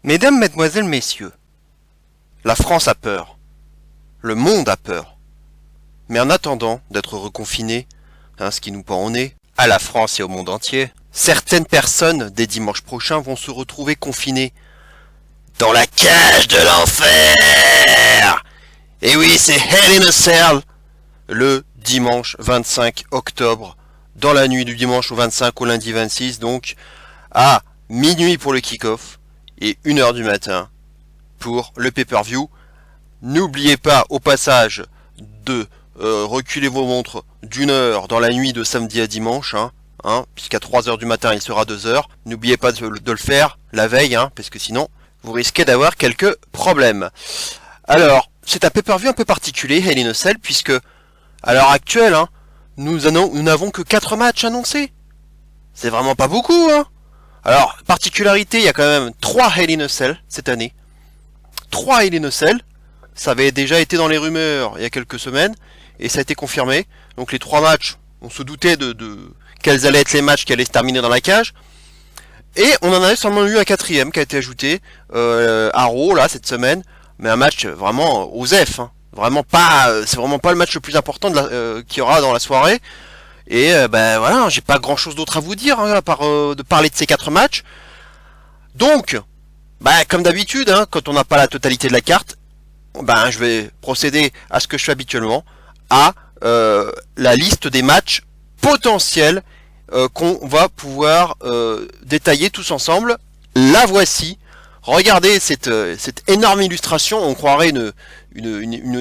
Mesdames, Mesdemoiselles, Messieurs, la France a peur. Le monde a peur. Mais en attendant d'être reconfinés, ce qui nous pend au nez, à la France et au monde entier, certaines personnes, dès dimanche prochain, vont se retrouver confinées dans la cage de l'enfer. Et oui, c'est Hell in a Cell, le dimanche 25 octobre, dans la nuit du dimanche au 25 au lundi 26, donc à minuit pour le kick-off et 1h du matin pour le pay-per-view. N'oubliez pas au passage de reculer vos montres d'une heure dans la nuit de samedi à dimanche, puisqu'à 3h du matin il sera 2h. N'oubliez pas de le faire la veille, parce que sinon vous risquez d'avoir quelques problèmes. Alors, c'est un pay-per-view un peu particulier, Hell in a Cell, puisque à l'heure actuelle, nous n'avons que 4 matchs annoncés. C'est vraiment pas beaucoup, Alors, particularité, il y a quand même 3 Hell in a Cell cette année. 3 Hell in a Cell. Ça avait déjà été dans les rumeurs il y a quelques semaines, et ça a été confirmé. Donc les 3 matchs, on se doutait de quels allaient être les matchs qui allaient se terminer dans la cage. Et on en avait seulement eu un 4ème qui a été ajouté à Raw, là, cette semaine. Mais un match vraiment osef, Vraiment pas, c'est vraiment pas le match le plus important qu'il y aura dans la soirée. Et voilà, j'ai pas grand chose d'autre à vous dire, à part de parler de ces 4 matchs. Donc, comme d'habitude, quand on n'a pas la totalité de la carte, je vais procéder à ce que je fais habituellement, à la liste des matchs potentiels qu'on va pouvoir détailler tous ensemble. La voici. Regardez cette énorme illustration. On croirait une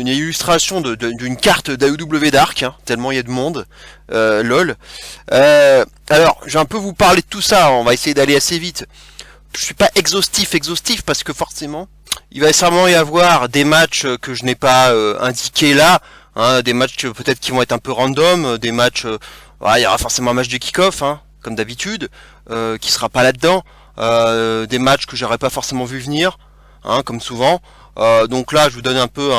illustration d'une carte d'AEW Dark, tellement il y a de monde. Lol. Alors, je vais un peu vous parler de tout ça. On va essayer d'aller assez vite. Je suis pas exhaustif parce que forcément, il va sûrement y avoir des matchs que je n'ai pas indiqués là, des matchs peut-être qui vont être un peu random, des matchs, il y aura forcément un match de kick-off, comme d'habitude, qui sera pas là-dedans, des matchs que j'aurais pas forcément vu venir, comme souvent. Donc là, je vous donne un peu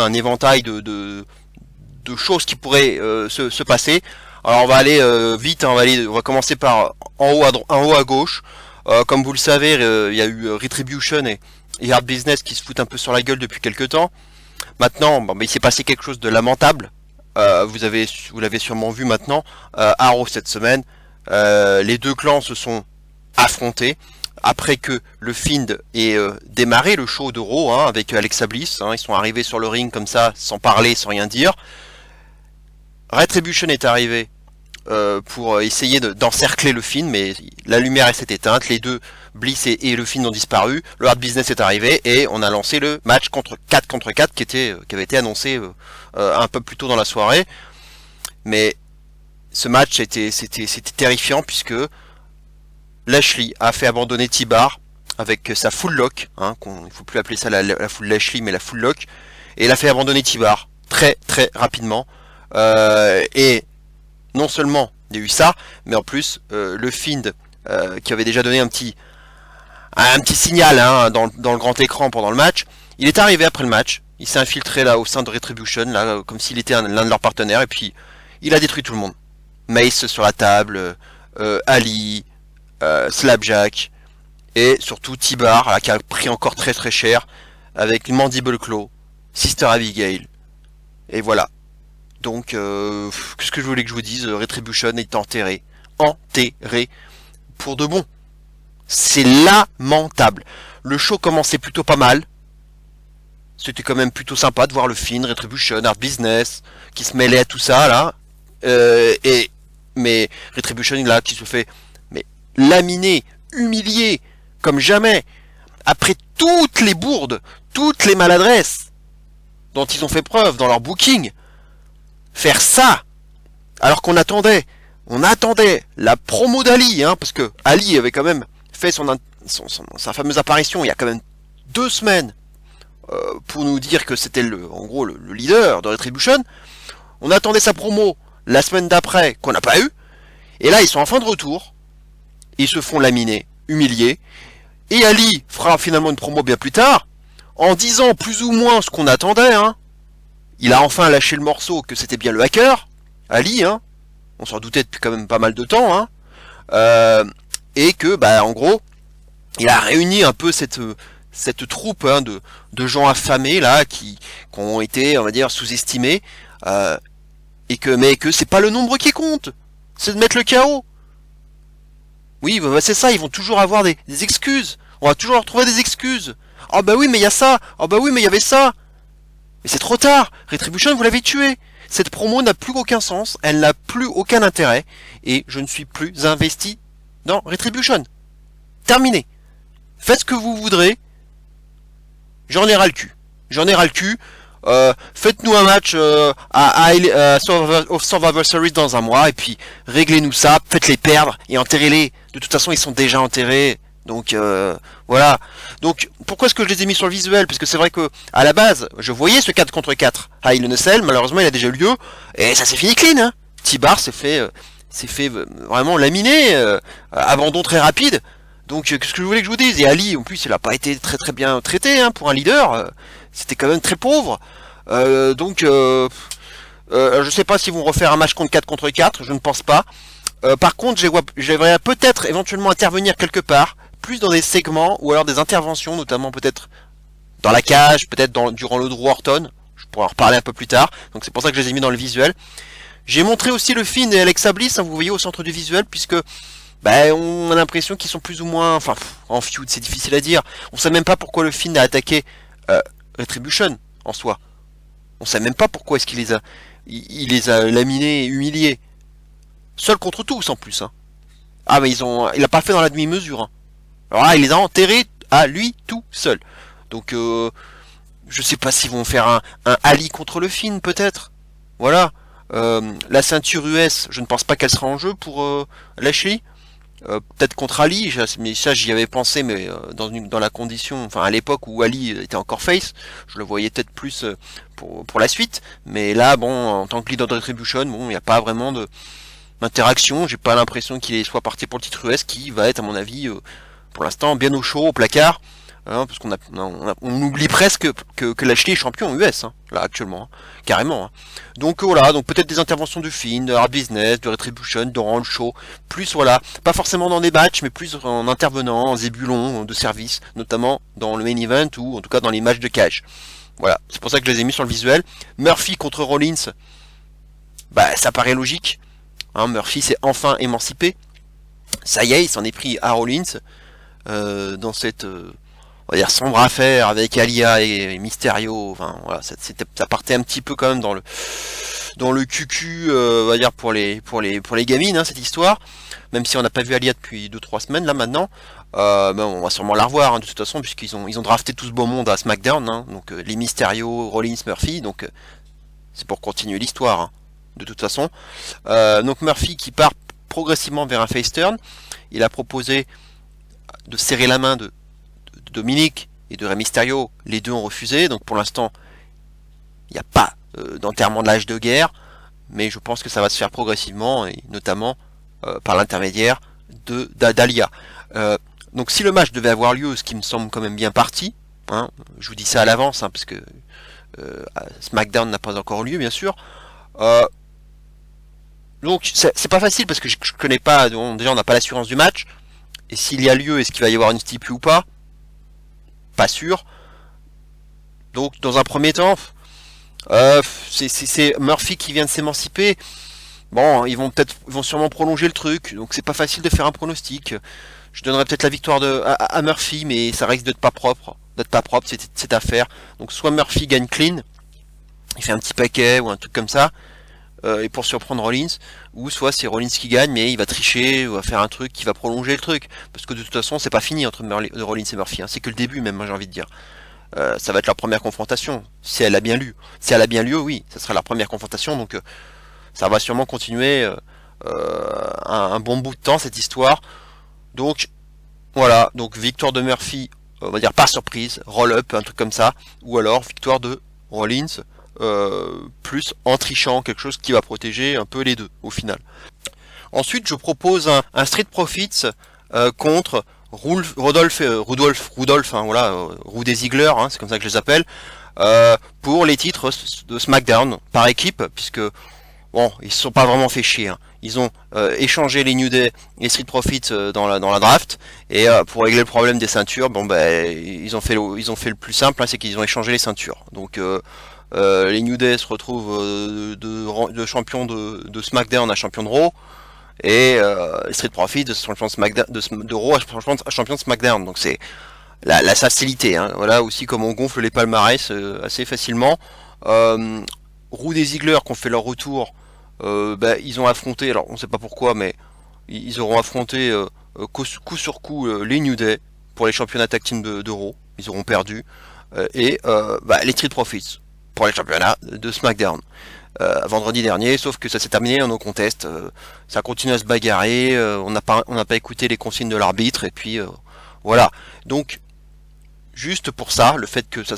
un éventail de choses qui pourraient se passer. Alors on va aller vite, on va commencer par en haut à gauche. Comme vous le savez, il y a eu Retribution et Hard Business qui se foutent un peu sur la gueule depuis quelques temps. Maintenant, il s'est passé quelque chose de lamentable. Vous l'avez sûrement vu maintenant. À Raw cette semaine, les deux clans se sont affrontés après que le Fiend ait démarré le show de Raw avec Alexa Bliss. Ils sont arrivés sur le ring comme ça, sans parler, sans rien dire. Retribution est arrivé pour essayer d'encercler le Fiend, mais la lumière s'est éteinte, les deux, Bliss et le Fiend ont disparu, le Hard Business est arrivé, et on a lancé le match contre 4 qui avait été annoncé un peu plus tôt dans la soirée. Mais ce match c'était terrifiant, puisque Lashley a fait abandonner T-Bar avec sa full lock, il ne faut plus appeler ça la full Lashley, mais la full lock, et il a fait abandonner T-Bar très très rapidement, et non seulement il y a eu ça, mais en plus le Fiend qui avait déjà donné un petit signal dans le grand écran pendant le match, il est arrivé après le match, il s'est infiltré là au sein de Retribution, là comme s'il était l'un de leurs partenaires, et puis il a détruit tout le monde. Mace sur la table, Ali, Slapjack, et surtout T-Bar qui a pris encore très très cher avec Mandible Claw, Sister Abigail, et voilà. Donc, qu'est-ce que je voulais que je vous dise, Retribution est enterré pour de bon. C'est lamentable. Le show commençait plutôt pas mal. C'était quand même plutôt sympa de voir le Fiend, Retribution, Hard Business, qui se mêlait à tout ça, là. Mais Retribution, là, qui se fait laminer, humilier, comme jamais. Après toutes les bourdes, toutes les maladresses dont ils ont fait preuve dans leur booking, faire ça, alors qu'on attendait la promo d'Ali, parce que Ali avait quand même fait sa fameuse apparition il y a quand même 2 semaines, pour nous dire que c'était en gros le leader de Retribution. On attendait sa promo la semaine d'après, qu'on n'a pas eu, et là ils sont en fin de retour, ils se font laminer, humilier, et Ali fera finalement une promo bien plus tard, en disant plus ou moins ce qu'on attendait, Il a enfin lâché le morceau que c'était bien le hacker, Ali, on s'en doutait depuis quand même pas mal de temps, et que, en gros, il a réuni un peu cette troupe hein, de gens affamés là qui ont été, on va dire, sous-estimés, mais que c'est pas le nombre qui compte, c'est de mettre le chaos. Oui, bah, c'est ça, ils vont toujours avoir des excuses. On va toujours leur trouver des excuses. Oh bah oui, mais il y a ça. Oh bah oui, mais il y avait ça. Mais c'est trop tard. Retribution, vous l'avez tué. Cette promo n'a plus aucun sens, elle n'a plus aucun intérêt, et je ne suis plus investi dans Retribution. Terminé. Faites ce que vous voudrez. J'en ai ras le cul. J'en ai ras le cul. Faites-nous un match au Survivor Series dans un mois, et puis réglez-nous ça, faites-les perdre, et enterrez-les. De toute façon, ils sont déjà enterrés. Donc voilà. Donc pourquoi est-ce que je les ai mis sur le visuel? Parce que c'est vrai que à la base, je voyais ce 4 contre 4 à Hell in a Cell, malheureusement il a déjà eu lieu, et ça s'est fini clean. Hein. T-Bar s'est fait vraiment laminer, abandon très rapide. Donc qu'est-ce que je voulais que je vous dise? Et Ali, en plus, il a pas été très très bien traité hein, pour un leader. C'était quand même très pauvre. Je sais pas s'ils vont refaire un match contre 4 contre 4, je ne pense pas. Par contre, j'aimerais peut-être éventuellement intervenir quelque part, plus dans des segments ou alors des interventions, notamment peut-être dans la cage, peut-être durant le Drew Orton. Je pourrais en reparler un peu plus tard. Donc c'est pour ça que je les ai mis dans le visuel. J'ai montré aussi le Finn et Alexa Bliss, hein, vous voyez au centre du visuel, puisque on a l'impression qu'ils sont plus ou moins, enfin, en feud, c'est difficile à dire. On sait même pas pourquoi le Finn a attaqué Retribution en soi. On sait même pas pourquoi est-ce il les a laminés et humiliés. Seul contre tous en plus. Hein. Ah mais il a pas fait dans la demi-mesure. Hein. Alors là, il les a enterrés à lui tout seul. Donc je sais pas s'ils vont faire un Ali contre le Finn peut-être. Voilà. La ceinture US, je ne pense pas qu'elle sera en jeu pour Lashley. Peut-être contre Ali, mais ça j'y avais pensé, mais dans la condition, enfin à l'époque où Ali était encore face, je le voyais peut-être plus pour la suite. Mais là, bon, en tant que leader de Retribution, bon, il n'y a pas vraiment d'interaction. J'ai pas l'impression qu'il soit parti pour le titre US, qui va être à mon avis, pour l'instant, bien au chaud, au placard. Hein, parce on oublie presque que Lashley est champion US, hein, là actuellement, hein, carrément. Hein. Donc voilà, donc peut-être des interventions de Finn, de Hard Business, de Retribution, durant le show, plus voilà, pas forcément dans des matchs, mais plus en intervenant, en zébulon de service, notamment dans le main event ou en tout cas dans les matchs de cage. Voilà, c'est pour ça que je les ai mis sur le visuel. Murphy contre Rollins, ça paraît logique. Hein, Murphy s'est enfin émancipé. Ça y est, il s'en est pris à Rollins dans cette on va dire sombre affaire avec Alia et Mysterio. Enfin voilà, ça partait un petit peu quand même dans le cucu, on va dire pour les gamines, hein, cette histoire. Même si on n'a pas vu Alia depuis 2-3 semaines là maintenant. On va sûrement la revoir hein, de toute façon, puisqu'ils ont drafté tout ce beau monde à SmackDown, hein, donc les Mysterio, Rollins, Murphy, donc c'est pour continuer l'histoire, hein, de toute façon. Donc Murphy qui part progressivement vers un face turn, il a proposé de serrer la main de Dominique et de Rey Mysterio, les deux ont refusé, donc pour l'instant il n'y a pas d'enterrement de l'âge de guerre, mais je pense que ça va se faire progressivement, et notamment par l'intermédiaire d'Alia. Donc si le match devait avoir lieu, ce qui me semble quand même bien parti, hein, je vous dis ça à l'avance, hein, parce que SmackDown n'a pas encore lieu, bien sûr. Donc c'est pas facile parce que je connais pas, déjà on n'a pas l'assurance du match, et s'il y a lieu, est-ce qu'il va y avoir une stipule ou pas? Pas sûr. Donc dans un premier temps, c'est Murphy qui vient de s'émanciper. Bon, ils vont sûrement prolonger le truc, donc c'est pas facile de faire un pronostic. Je donnerais peut-être la victoire à Murphy, mais ça risque d'être pas propre, cette affaire. Donc soit Murphy gagne clean, il fait un petit paquet ou un truc comme ça, et pour surprendre Rollins, ou soit c'est Rollins qui gagne, mais il va tricher, ou va faire un truc qui va prolonger le truc, parce que de toute façon c'est pas fini entre Rollins et Murphy, hein. C'est que le début même, moi j'ai envie de dire. Ça va être leur première confrontation, si elle a bien lieu. Si elle a bien lieu, oui, ça sera leur première confrontation, donc ça va sûrement continuer un bon bout de temps cette histoire. Donc voilà, donc victoire de Murphy, on va dire par surprise, roll-up, un truc comme ça, ou alors victoire de Rollins, plus en trichant, quelque chose qui va protéger un peu les deux au final. Ensuite je propose un Street Profits contre Rudolph, hein, voilà, Rude Ziggler, hein, c'est comme ça que je les appelle, pour les titres de SmackDown par équipe, puisque bon, ils se sont pas vraiment fait chier, hein. Ils ont échangé les New Day et Street Profits dans la draft, et pour régler le problème des ceintures, bon ben ils ont fait le plus simple, hein, c'est qu'ils ont échangé les ceintures. Donc les New Day se retrouvent de champion de SmackDown à champion de Raw, et Street Profits de champion de SmackDown, de Raw à champion de SmackDown. Donc c'est la facilité, hein. Voilà aussi comme on gonfle les palmarès assez facilement. Rude et Ziggler qui ont fait leur retour, ils ont affronté, alors on sait pas pourquoi, mais ils auront affronté coup sur coup les New Day pour les championnats tag team de Raw. Ils auront perdu, et les Street Profits pour les championnats de SmackDown vendredi dernier, sauf que ça s'est terminé en no contest. Ça continue à se bagarrer, on n'a pas écouté les consignes de l'arbitre, et puis voilà. Donc juste pour ça, le fait que ça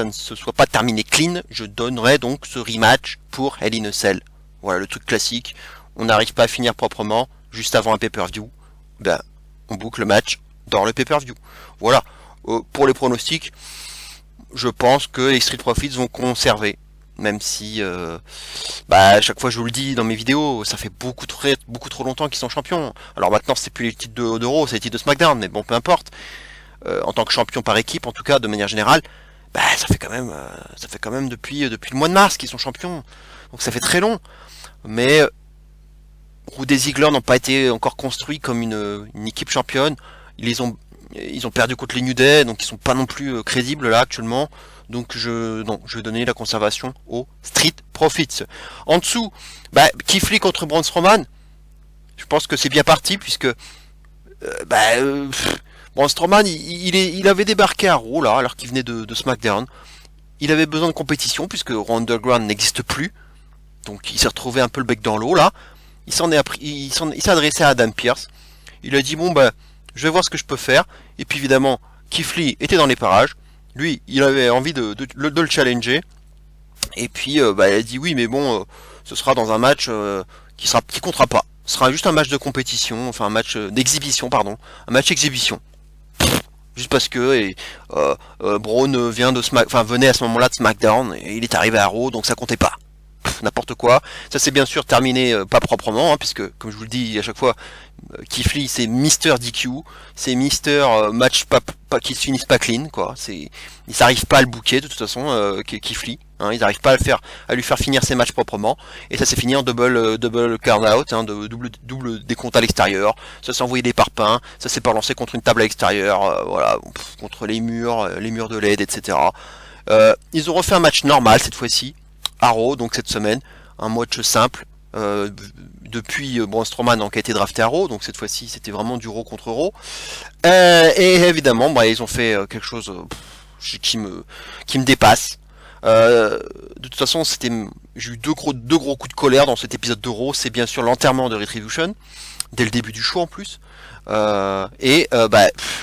ne se soit pas terminé clean, je donnerais donc ce rematch pour Hell in a Cell. Voilà, le truc classique. On n'arrive pas à finir proprement juste avant un pay-per-view. On boucle le match dans le pay-per-view. Voilà. Pour les pronostics, je pense que les Street Profits vont conserver. Même si, à chaque fois je vous le dis dans mes vidéos, ça fait beaucoup trop longtemps qu'ils sont champions. Alors maintenant, c'est plus les titres de Raw, c'est les titres de SmackDown, mais bon, peu importe. En tant que champion par équipe, en tout cas de manière générale, ça fait quand même depuis le mois de mars qu'ils sont champions, donc ça fait très long. Mais Rude et Ziggler n'ont pas été encore construits comme une équipe championne. Ils ont perdu contre les New Day, donc ils sont pas non plus crédibles là actuellement. Donc je vais donner la conservation aux Street Profits. En dessous, Keith Lee contre Braun Strowman. Je pense que c'est bien parti, puisque Braun Strowman, il avait débarqué à Raw là, alors qu'il venait de SmackDown. Il avait besoin de compétition, puisque Raw Underground n'existe plus. Donc il s'est retrouvé un peu le bec dans l'eau là. Il s'est adressé à Adam Pearce. Il a dit je vais voir ce que je peux faire. Et puis évidemment, Keith Lee était dans les parages. Lui, il avait envie de le challenger. Et puis il a dit oui, mais bon, ce sera dans un match qui comptera pas. Ce sera juste un match de compétition, enfin un match d'exhibition, pardon. Un match exhibition. Juste parce que Braun venait à ce moment-là de SmackDown, et il est arrivé à Raw, donc ça comptait pas. N'importe quoi. Ça s'est bien sûr terminé pas proprement, hein, puisque comme je vous le dis à chaque fois, Keith Lee c'est Mister DQ, c'est Mister match pas qui se finissent pas clean, quoi. Ils n'arrivent pas à le booker de toute façon, Keith Lee, hein, ils n'arrivent pas à lui faire finir ses matchs proprement, et ça s'est fini en double count out, hein, de double décompte à l'extérieur. Ça s'est envoyé des parpaings, ça s'est pas lancé contre une table à l'extérieur, voilà, contre les murs de LED, etc. Ils ont refait un match normal cette fois-ci. Raw, donc cette semaine, un match simple, depuis Braun Strowman qui a été drafté à Raw, donc cette fois-ci c'était vraiment du Raw contre Raw, et évidemment ils ont fait quelque chose qui me dépasse. De toute façon j'ai eu deux gros coups de colère dans cet épisode de Raw. C'est bien sûr l'enterrement de Retribution dès le début du show en plus, le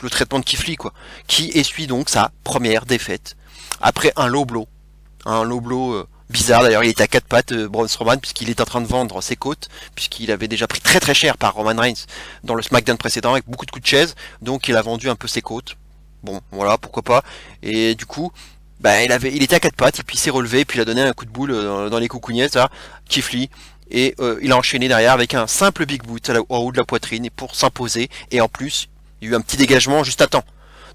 traitement de Keith Lee, quoi, qui essuie donc sa première défaite après un low blow bizarre. D'ailleurs, il était à quatre pattes, Braun Strowman, puisqu'il est en train de vendre ses côtes, puisqu'il avait déjà pris très très cher par Roman Reigns dans le SmackDown précédent avec beaucoup de coups de chaise, donc il a vendu un peu ses côtes. Bon, voilà, pourquoi pas. Et du coup, il était à quatre pattes, et puis il s'est relevé, et puis il a donné un coup de boule dans les coucougnettes, là, Keith Lee, et il a enchaîné derrière avec un simple big boot au haut de la poitrine pour s'imposer, et en plus, il y a eu un petit dégagement juste à temps.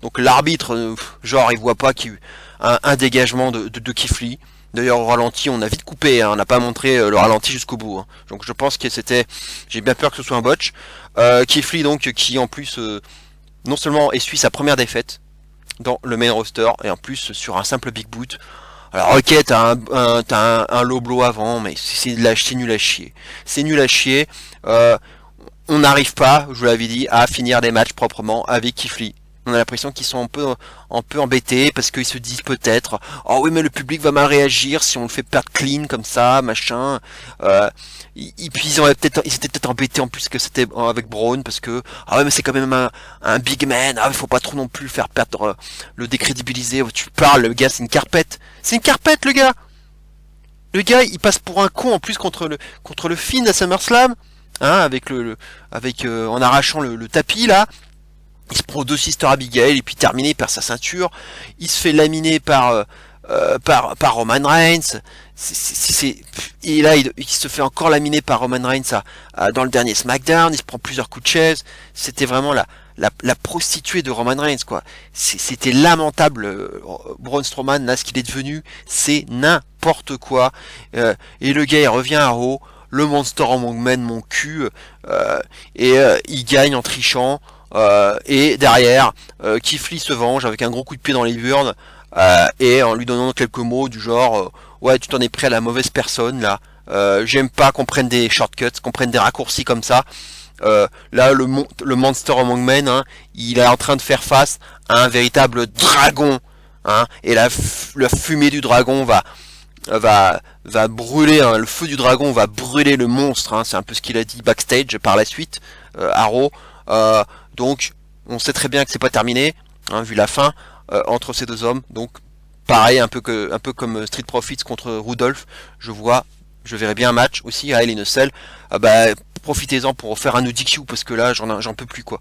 Donc l'arbitre, il voit pas qu'il y a eu un dégagement de Keith Lee. D'ailleurs au ralenti on a vite coupé, hein, on n'a pas montré le ralenti jusqu'au bout, hein. Donc je pense que j'ai bien peur que ce soit un botch. Keith Lee donc qui en plus non seulement essuie sa première défaite dans le main roster, et en plus sur un simple big boot. Alors ok, t'as un low blow avant, mais c'est nul à chier. C'est nul à chier. On n'arrive pas, je vous l'avais dit, à finir des matchs proprement avec Keith Lee. On a l'impression qu'ils sont un peu embêtés, parce qu'ils se disent peut-être oh oui, mais le public va mal réagir si on le fait perdre clean comme ça, machin. Et puis ils étaient peut-être embêtés en plus que c'était avec Braun, parce que ah ouais, mais c'est quand même un big man, il faut pas trop non plus faire perdre, le décrédibiliser. Tu parles, le gars, c'est une carpette, le gars. Le gars il passe pour un con en plus contre le Finn à SummerSlam, hein, en arrachant le tapis là. Il se prend 2 Sister Abigail, et puis terminé, il perd sa ceinture. Il se fait laminer par par Roman Reigns. Et là, il se fait encore laminer par Roman Reigns dans le dernier SmackDown. Il se prend plusieurs coups de chaise. C'était vraiment la prostituée de Roman Reigns, quoi. C'était lamentable, Braun Strowman, là, ce qu'il est devenu. C'est n'importe quoi. Et le gars, il revient à Raw. Le Monster Among Men, mon cul. Il gagne en trichant. Et derrière, Keith Lee se venge avec un gros coup de pied dans les burnes. Et en lui donnant quelques mots du genre ouais, tu t'en es pris à la mauvaise personne là, j'aime pas qu'on prenne des shortcuts, qu'on prenne des raccourcis comme ça. Là le Monster Among Men, hein, il est en train de faire face à un véritable dragon, hein, et la fumée du dragon va brûler, hein, le feu du dragon va brûler le monstre, hein, c'est un peu ce qu'il a dit backstage par la suite à Raw. Donc on sait très bien que c'est pas terminé, hein, vu la fin entre ces deux hommes. Donc pareil, un peu comme Street Profits contre Rudolph, je verrai bien un match aussi à Hell in a Cell. Profitez-en pour faire un DQ, parce que là j'en peux plus, quoi.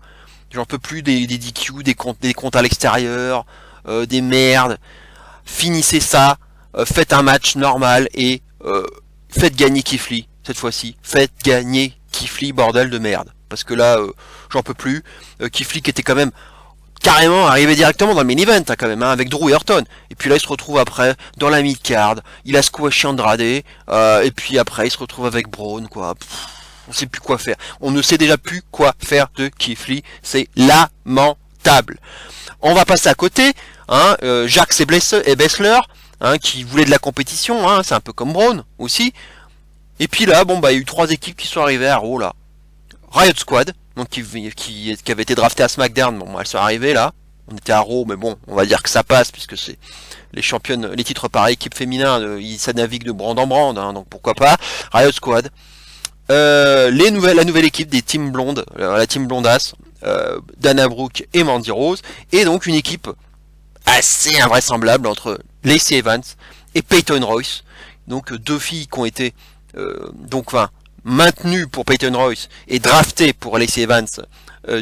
J'en peux plus des DQ, des comptes à l'extérieur, des merdes. Finissez ça, faites un match normal et faites gagner Keith Lee cette fois-ci. Faites gagner Keith Lee, bordel de merde. Parce que là j'en peux plus. Keith Lee qui était quand même carrément arrivé directement dans le main event, hein, quand même, hein, avec Drew et Orton. Et puis là, il se retrouve après dans la mid-card. Il a squashé Andrade. Et puis après, il se retrouve avec Braun, quoi. On sait plus quoi faire. On ne sait déjà plus quoi faire de Keith Lee. C'est lamentable. On va passer à côté. Hein, Jax et Baszler, hein, qui voulaient de la compétition. Hein, c'est un peu comme Braun aussi. Et puis là, bon, il y a eu 3 équipes qui sont arrivées à Raw, là. Riot Squad, donc qui avait été drafté à SmackDown, bon, elles sont arrivées là. On était à Raw, mais bon, on va dire que ça passe, puisque c'est les championnes, les titres par équipe féminin, ça navigue de brand en brand, hein, donc pourquoi pas. Riot Squad, la nouvelle équipe des Team Blondes, la Team Blondasse, Dana Brooke et Mandy Rose, et donc une équipe assez invraisemblable entre Lacey Evans et Peyton Royce, donc 2 filles qui ont été maintenu pour Peyton Royce et drafté pour Lacey Evans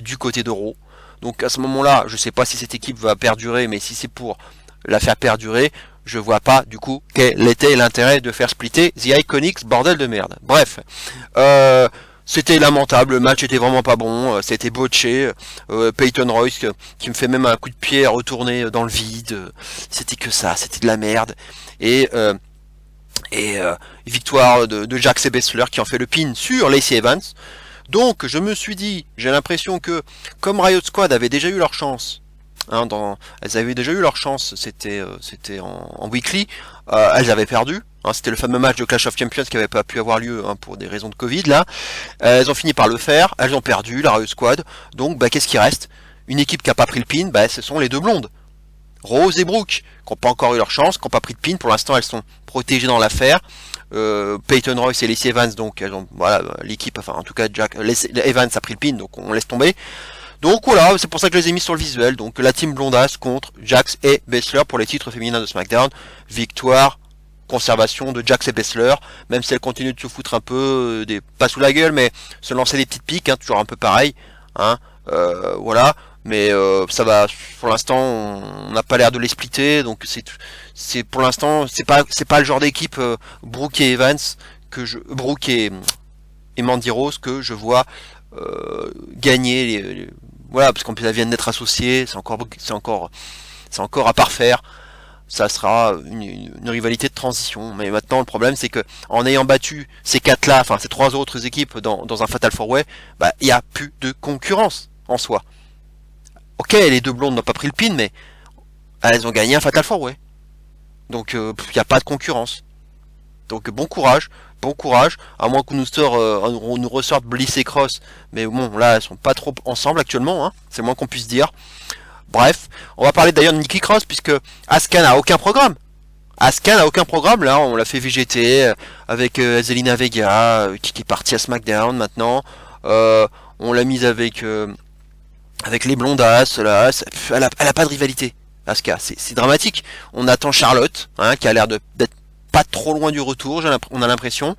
du côté de Raw. Donc à ce moment-là, je sais pas si cette équipe va perdurer, mais si c'est pour la faire perdurer, je vois pas du coup quel était l'intérêt de faire splitter The Iconics, bordel de merde. Bref, c'était lamentable, le match était vraiment pas bon, c'était botché, Peyton Royce qui me fait même un coup de pied retourné dans le vide, c'était que ça, c'était de la merde. Et victoire de Jax et Baszler qui ont fait le pin sur Lacey Evans. Donc je me suis dit, j'ai l'impression que comme Riot Squad avait déjà eu leur chance, hein, elles avaient déjà eu leur chance, c'était en weekly, elles avaient perdu, hein, c'était le fameux match de Clash of Champions qui n'avait pas pu avoir lieu, hein, pour des raisons de Covid là. Elles ont fini par le faire, elles ont perdu, la Riot Squad. Donc qu'est-ce qui reste? Une équipe qui n'a pas pris le pin, ce sont les 2 blondes, Rose et Brooke, qui n'ont pas encore eu leur chance, qui n'ont pas pris de pin. Pour l'instant, elles sont protégées dans l'affaire. Peyton Royce et Lacey Evans, donc elles ont, voilà, l'équipe, enfin en tout cas Evans a pris le pin, donc on laisse tomber. Donc voilà, c'est pour ça que je les ai mis sur le visuel. Donc la team Blondasse contre Jax et Baszler pour les titres féminins de SmackDown. Victoire, conservation de Jax et Baszler, même si elles continuent de se foutre un peu pas sous la gueule, mais se lancer des petites piques, hein, toujours un peu pareil, hein, voilà. Mais ça va, pour l'instant on n'a pas l'air de les splitter, donc c'est pour l'instant c'est pas le genre d'équipe Brooke et Evans Brooke et Mandy Rose que je vois gagner voilà, parce qu'en plus elles viennent d'être associées, c'est encore à parfaire. Ça sera une rivalité de transition, mais maintenant le problème c'est que en ayant battu ces 4 là, enfin ces 3 autres équipes dans un Fatal 4-Way, il y a plus de concurrence en soi. Ok, les 2 blondes n'ont pas pris le pin, mais elles ont gagné un Fatal 4-Way. Donc il n'y a pas de concurrence. Donc bon courage, à moins qu'on nous ressorte Bliss et Cross, mais bon, là elles sont pas trop ensemble actuellement, hein, c'est le moins qu'on puisse dire. Bref, on va parler d'ailleurs de Nikki Cross, puisque Asuka n'a aucun programme. Là on l'a fait VGT avec Zelina Vega, qui est partie à SmackDown maintenant. On l'a mise avec les blondasses, là, elle a pas de rivalité, Asuka, c'est dramatique. On attend Charlotte, hein, qui a l'air d'être pas trop loin du retour, on a l'impression.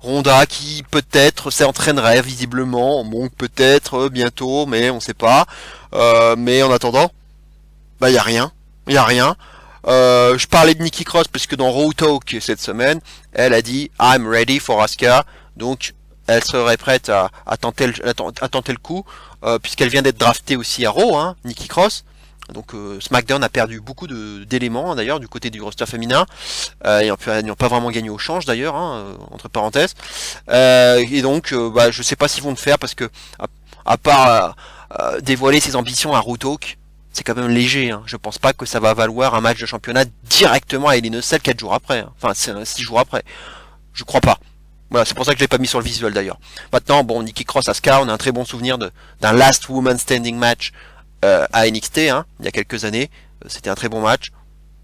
Ronda qui peut-être s'entraînerait visiblement, bon peut-être bientôt, mais on sait pas. Mais en attendant, y a rien. Je parlais de Nikki Cross parce que dans Raw Talk cette semaine, elle a dit I'm ready for Asuka, donc elle serait prête à tenter le coup, puisqu'elle vient d'être draftée aussi à Raw, hein, Nikki Cross. Donc SmackDown a perdu beaucoup d'éléments hein, d'ailleurs du côté du roster féminin, ils n'ont pas vraiment gagné au change d'ailleurs, hein, entre parenthèses. Et donc je sais pas s'ils vont le faire parce que à part dévoiler ses ambitions à Raw Talk, c'est quand même léger, hein. Je pense pas que ça va valoir un match de championnat directement à Hell in a Cell 4 jours après, hein. Enfin 6 jours après. Je crois pas. Voilà, c'est pour ça que je l'ai pas mis sur le visuel d'ailleurs. Maintenant, bon, Nikki Cross Asuka, on a un très bon souvenir d'un Last Woman Standing match à NXT, hein, il y a quelques années. C'était un très bon match.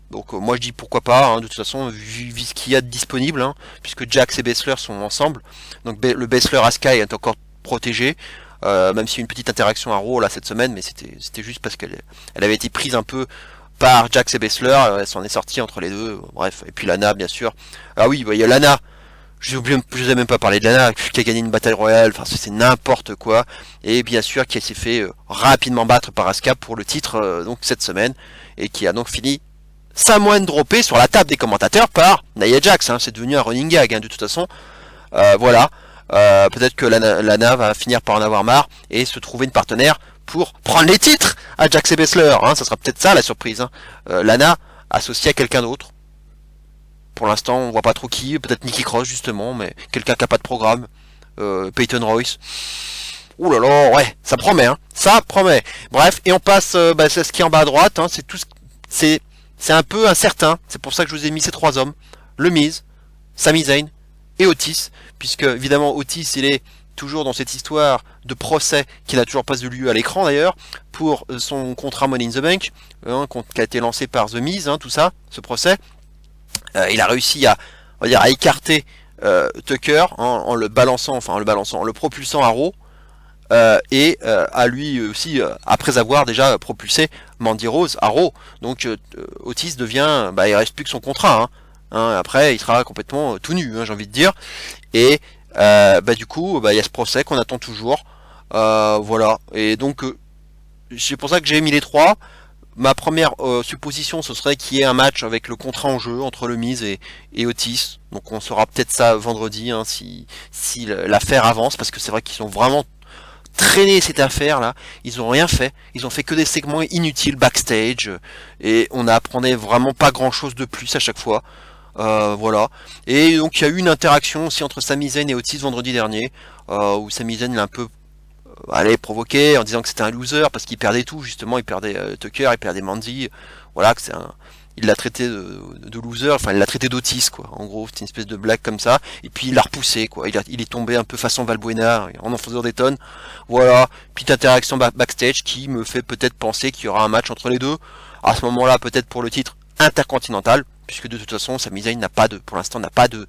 Donc moi je dis pourquoi pas, hein, de toute façon, vu ce qu'il y a de disponible, hein, puisque Jax et Baszler sont ensemble. Donc le Baszler Asuka est encore protégé. Même s'il y a eu une petite interaction à Raw là cette semaine, mais c'était juste parce qu'elle avait été prise un peu par Jax et Baszler, elle s'en est sortie entre les deux, bref, et puis Lana bien sûr. Ah oui, il y a Lana, je vous ai même pas parlé de Lana, qui a gagné une bataille royale, enfin c'est n'importe quoi, et bien sûr qui s'est fait rapidement battre par Asuka pour le titre donc cette semaine, et qui a donc fini Samoan droppé sur la table des commentateurs par Nia Jax, hein, c'est devenu un running gag hein, de toute façon, voilà. Peut-être que Lana va finir par en avoir marre et se trouver une partenaire pour prendre les titres à Jax et Baszler, hein, ça sera peut-être ça la surprise, hein. Lana associée à quelqu'un d'autre. Pour l'instant on voit pas trop qui, peut-être Nikki Cross justement, mais quelqu'un qui a pas de programme, Peyton Royce. Ouh là là, ouais, ça promet, hein, ça promet. Bref, et on passe, c'est ce qui est en bas à droite, hein, c'est tout, c'est un peu incertain, c'est pour ça que je vous ai mis ces trois hommes, le Miz, Sami Zayn et Otis, puisque évidemment Otis il est toujours dans cette histoire de procès qui n'a toujours pas eu lieu à l'écran d'ailleurs, pour son contrat Money in the Bank, hein, qui a été lancé par The Miz, hein, tout ça, ce procès. Il a réussi on va dire, à écarter Tucker en le balançant, en le propulsant à Raw, et à lui aussi, après avoir déjà propulsé Mandy Rose à Raw. Donc Otis devient, il reste plus que son contrat, hein. Hein, après, il sera complètement tout nu, hein, j'ai envie de dire. Et du coup, il y a ce procès qu'on attend toujours. Voilà. Et donc, c'est pour ça que j'ai mis les trois. Ma première supposition, ce serait qu'il y ait un match avec le contrat en jeu entre le Miz et Otis. Donc, on saura peut-être ça vendredi, hein, si l'affaire avance, parce que c'est vrai qu'ils ont vraiment traîné cette affaire là, ils ont rien fait, ils ont fait que des segments inutiles backstage, et on apprenait vraiment pas grand chose de plus à chaque fois. Voilà. Et donc il y a eu une interaction aussi entre Sami Zayn et Otis vendredi dernier, où Sami Zayn l'a un peu provoqué en disant que c'était un loser parce qu'il perdait tout, justement, il perdait Tucker, il perdait Mandy, voilà, que il l'a traité de loser, enfin il l'a traité d'Otis quoi, en gros c'était une espèce de blague comme ça, et puis il l'a repoussé quoi, il est tombé un peu façon Valbuena, en faisant des tonnes, voilà, petite interaction backstage qui me fait peut-être penser qu'il y aura un match entre les deux, à ce moment là peut-être pour le titre intercontinental, puisque de toute façon Sami Zayn pour l'instant n'a pas de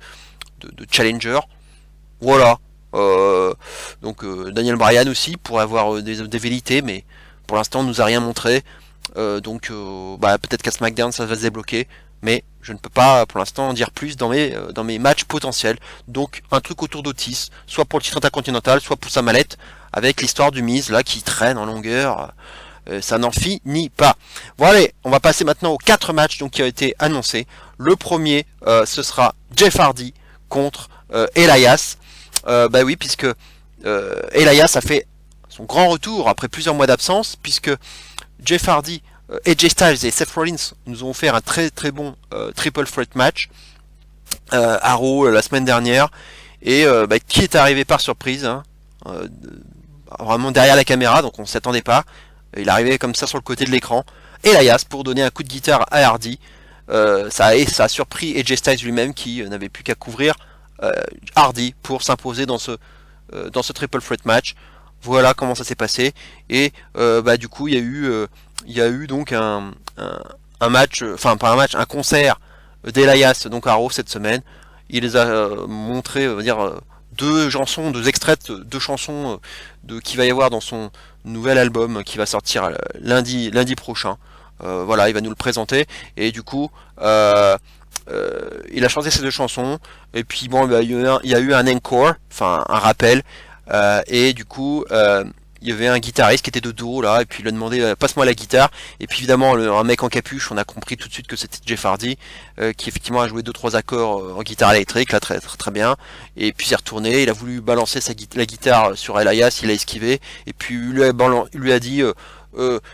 challenger, voilà. Donc Daniel Bryan aussi pourrait avoir des vérités, mais pour l'instant on nous a rien montré. Donc peut-être qu'à SmackDown ça va se débloquer, mais je ne peux pas pour l'instant en dire plus dans mes matchs potentiels. Donc un truc autour d'Otis, soit pour le titre intercontinental, soit pour sa mallette, avec l'histoire du Miz là qui traîne en longueur. Ça n'en finit pas. Bon allez, on va passer maintenant aux 4 matchs donc, qui ont été annoncés. Le premier, ce sera Jeff Hardy contre Elias. Oui, puisque Elias a fait son grand retour après plusieurs mois d'absence, puisque Jeff Hardy, AJ Styles et Seth Rollins nous ont offert un très très bon triple threat match à Raw la semaine dernière, et qui est arrivé par surprise, hein, vraiment derrière la caméra, donc on s'y attendait pas. Il arrivait comme ça sur le côté de l'écran, Elias, pour donner un coup de guitare à Hardy. Ça a surpris AJ Styles lui-même, qui n'avait plus qu'à couvrir Hardy pour s'imposer dans ce triple threat match. Voilà comment ça s'est passé. Et du coup il y a eu donc un match, enfin pas un match, un concert d'Elias donc à Raw cette semaine. Il les a montré, on va dire, deux extraits, deux chansons qui va y avoir dans son nouvel album qui va sortir lundi prochain. Voilà, il va nous le présenter, et du coup il a chanté ces deux chansons, et puis bon, il y a eu un encore, enfin un rappel, et du coup il y avait un guitariste qui était de dos là, et puis il a demandé passe-moi la guitare, et puis évidemment un mec en capuche, on a compris tout de suite que c'était Jeff Hardy, qui effectivement a joué 2-3 accords en guitare électrique, là très très, très bien, et puis il est retourné, il a voulu balancer la guitare sur Elias, il a esquivé, et puis il lui a dit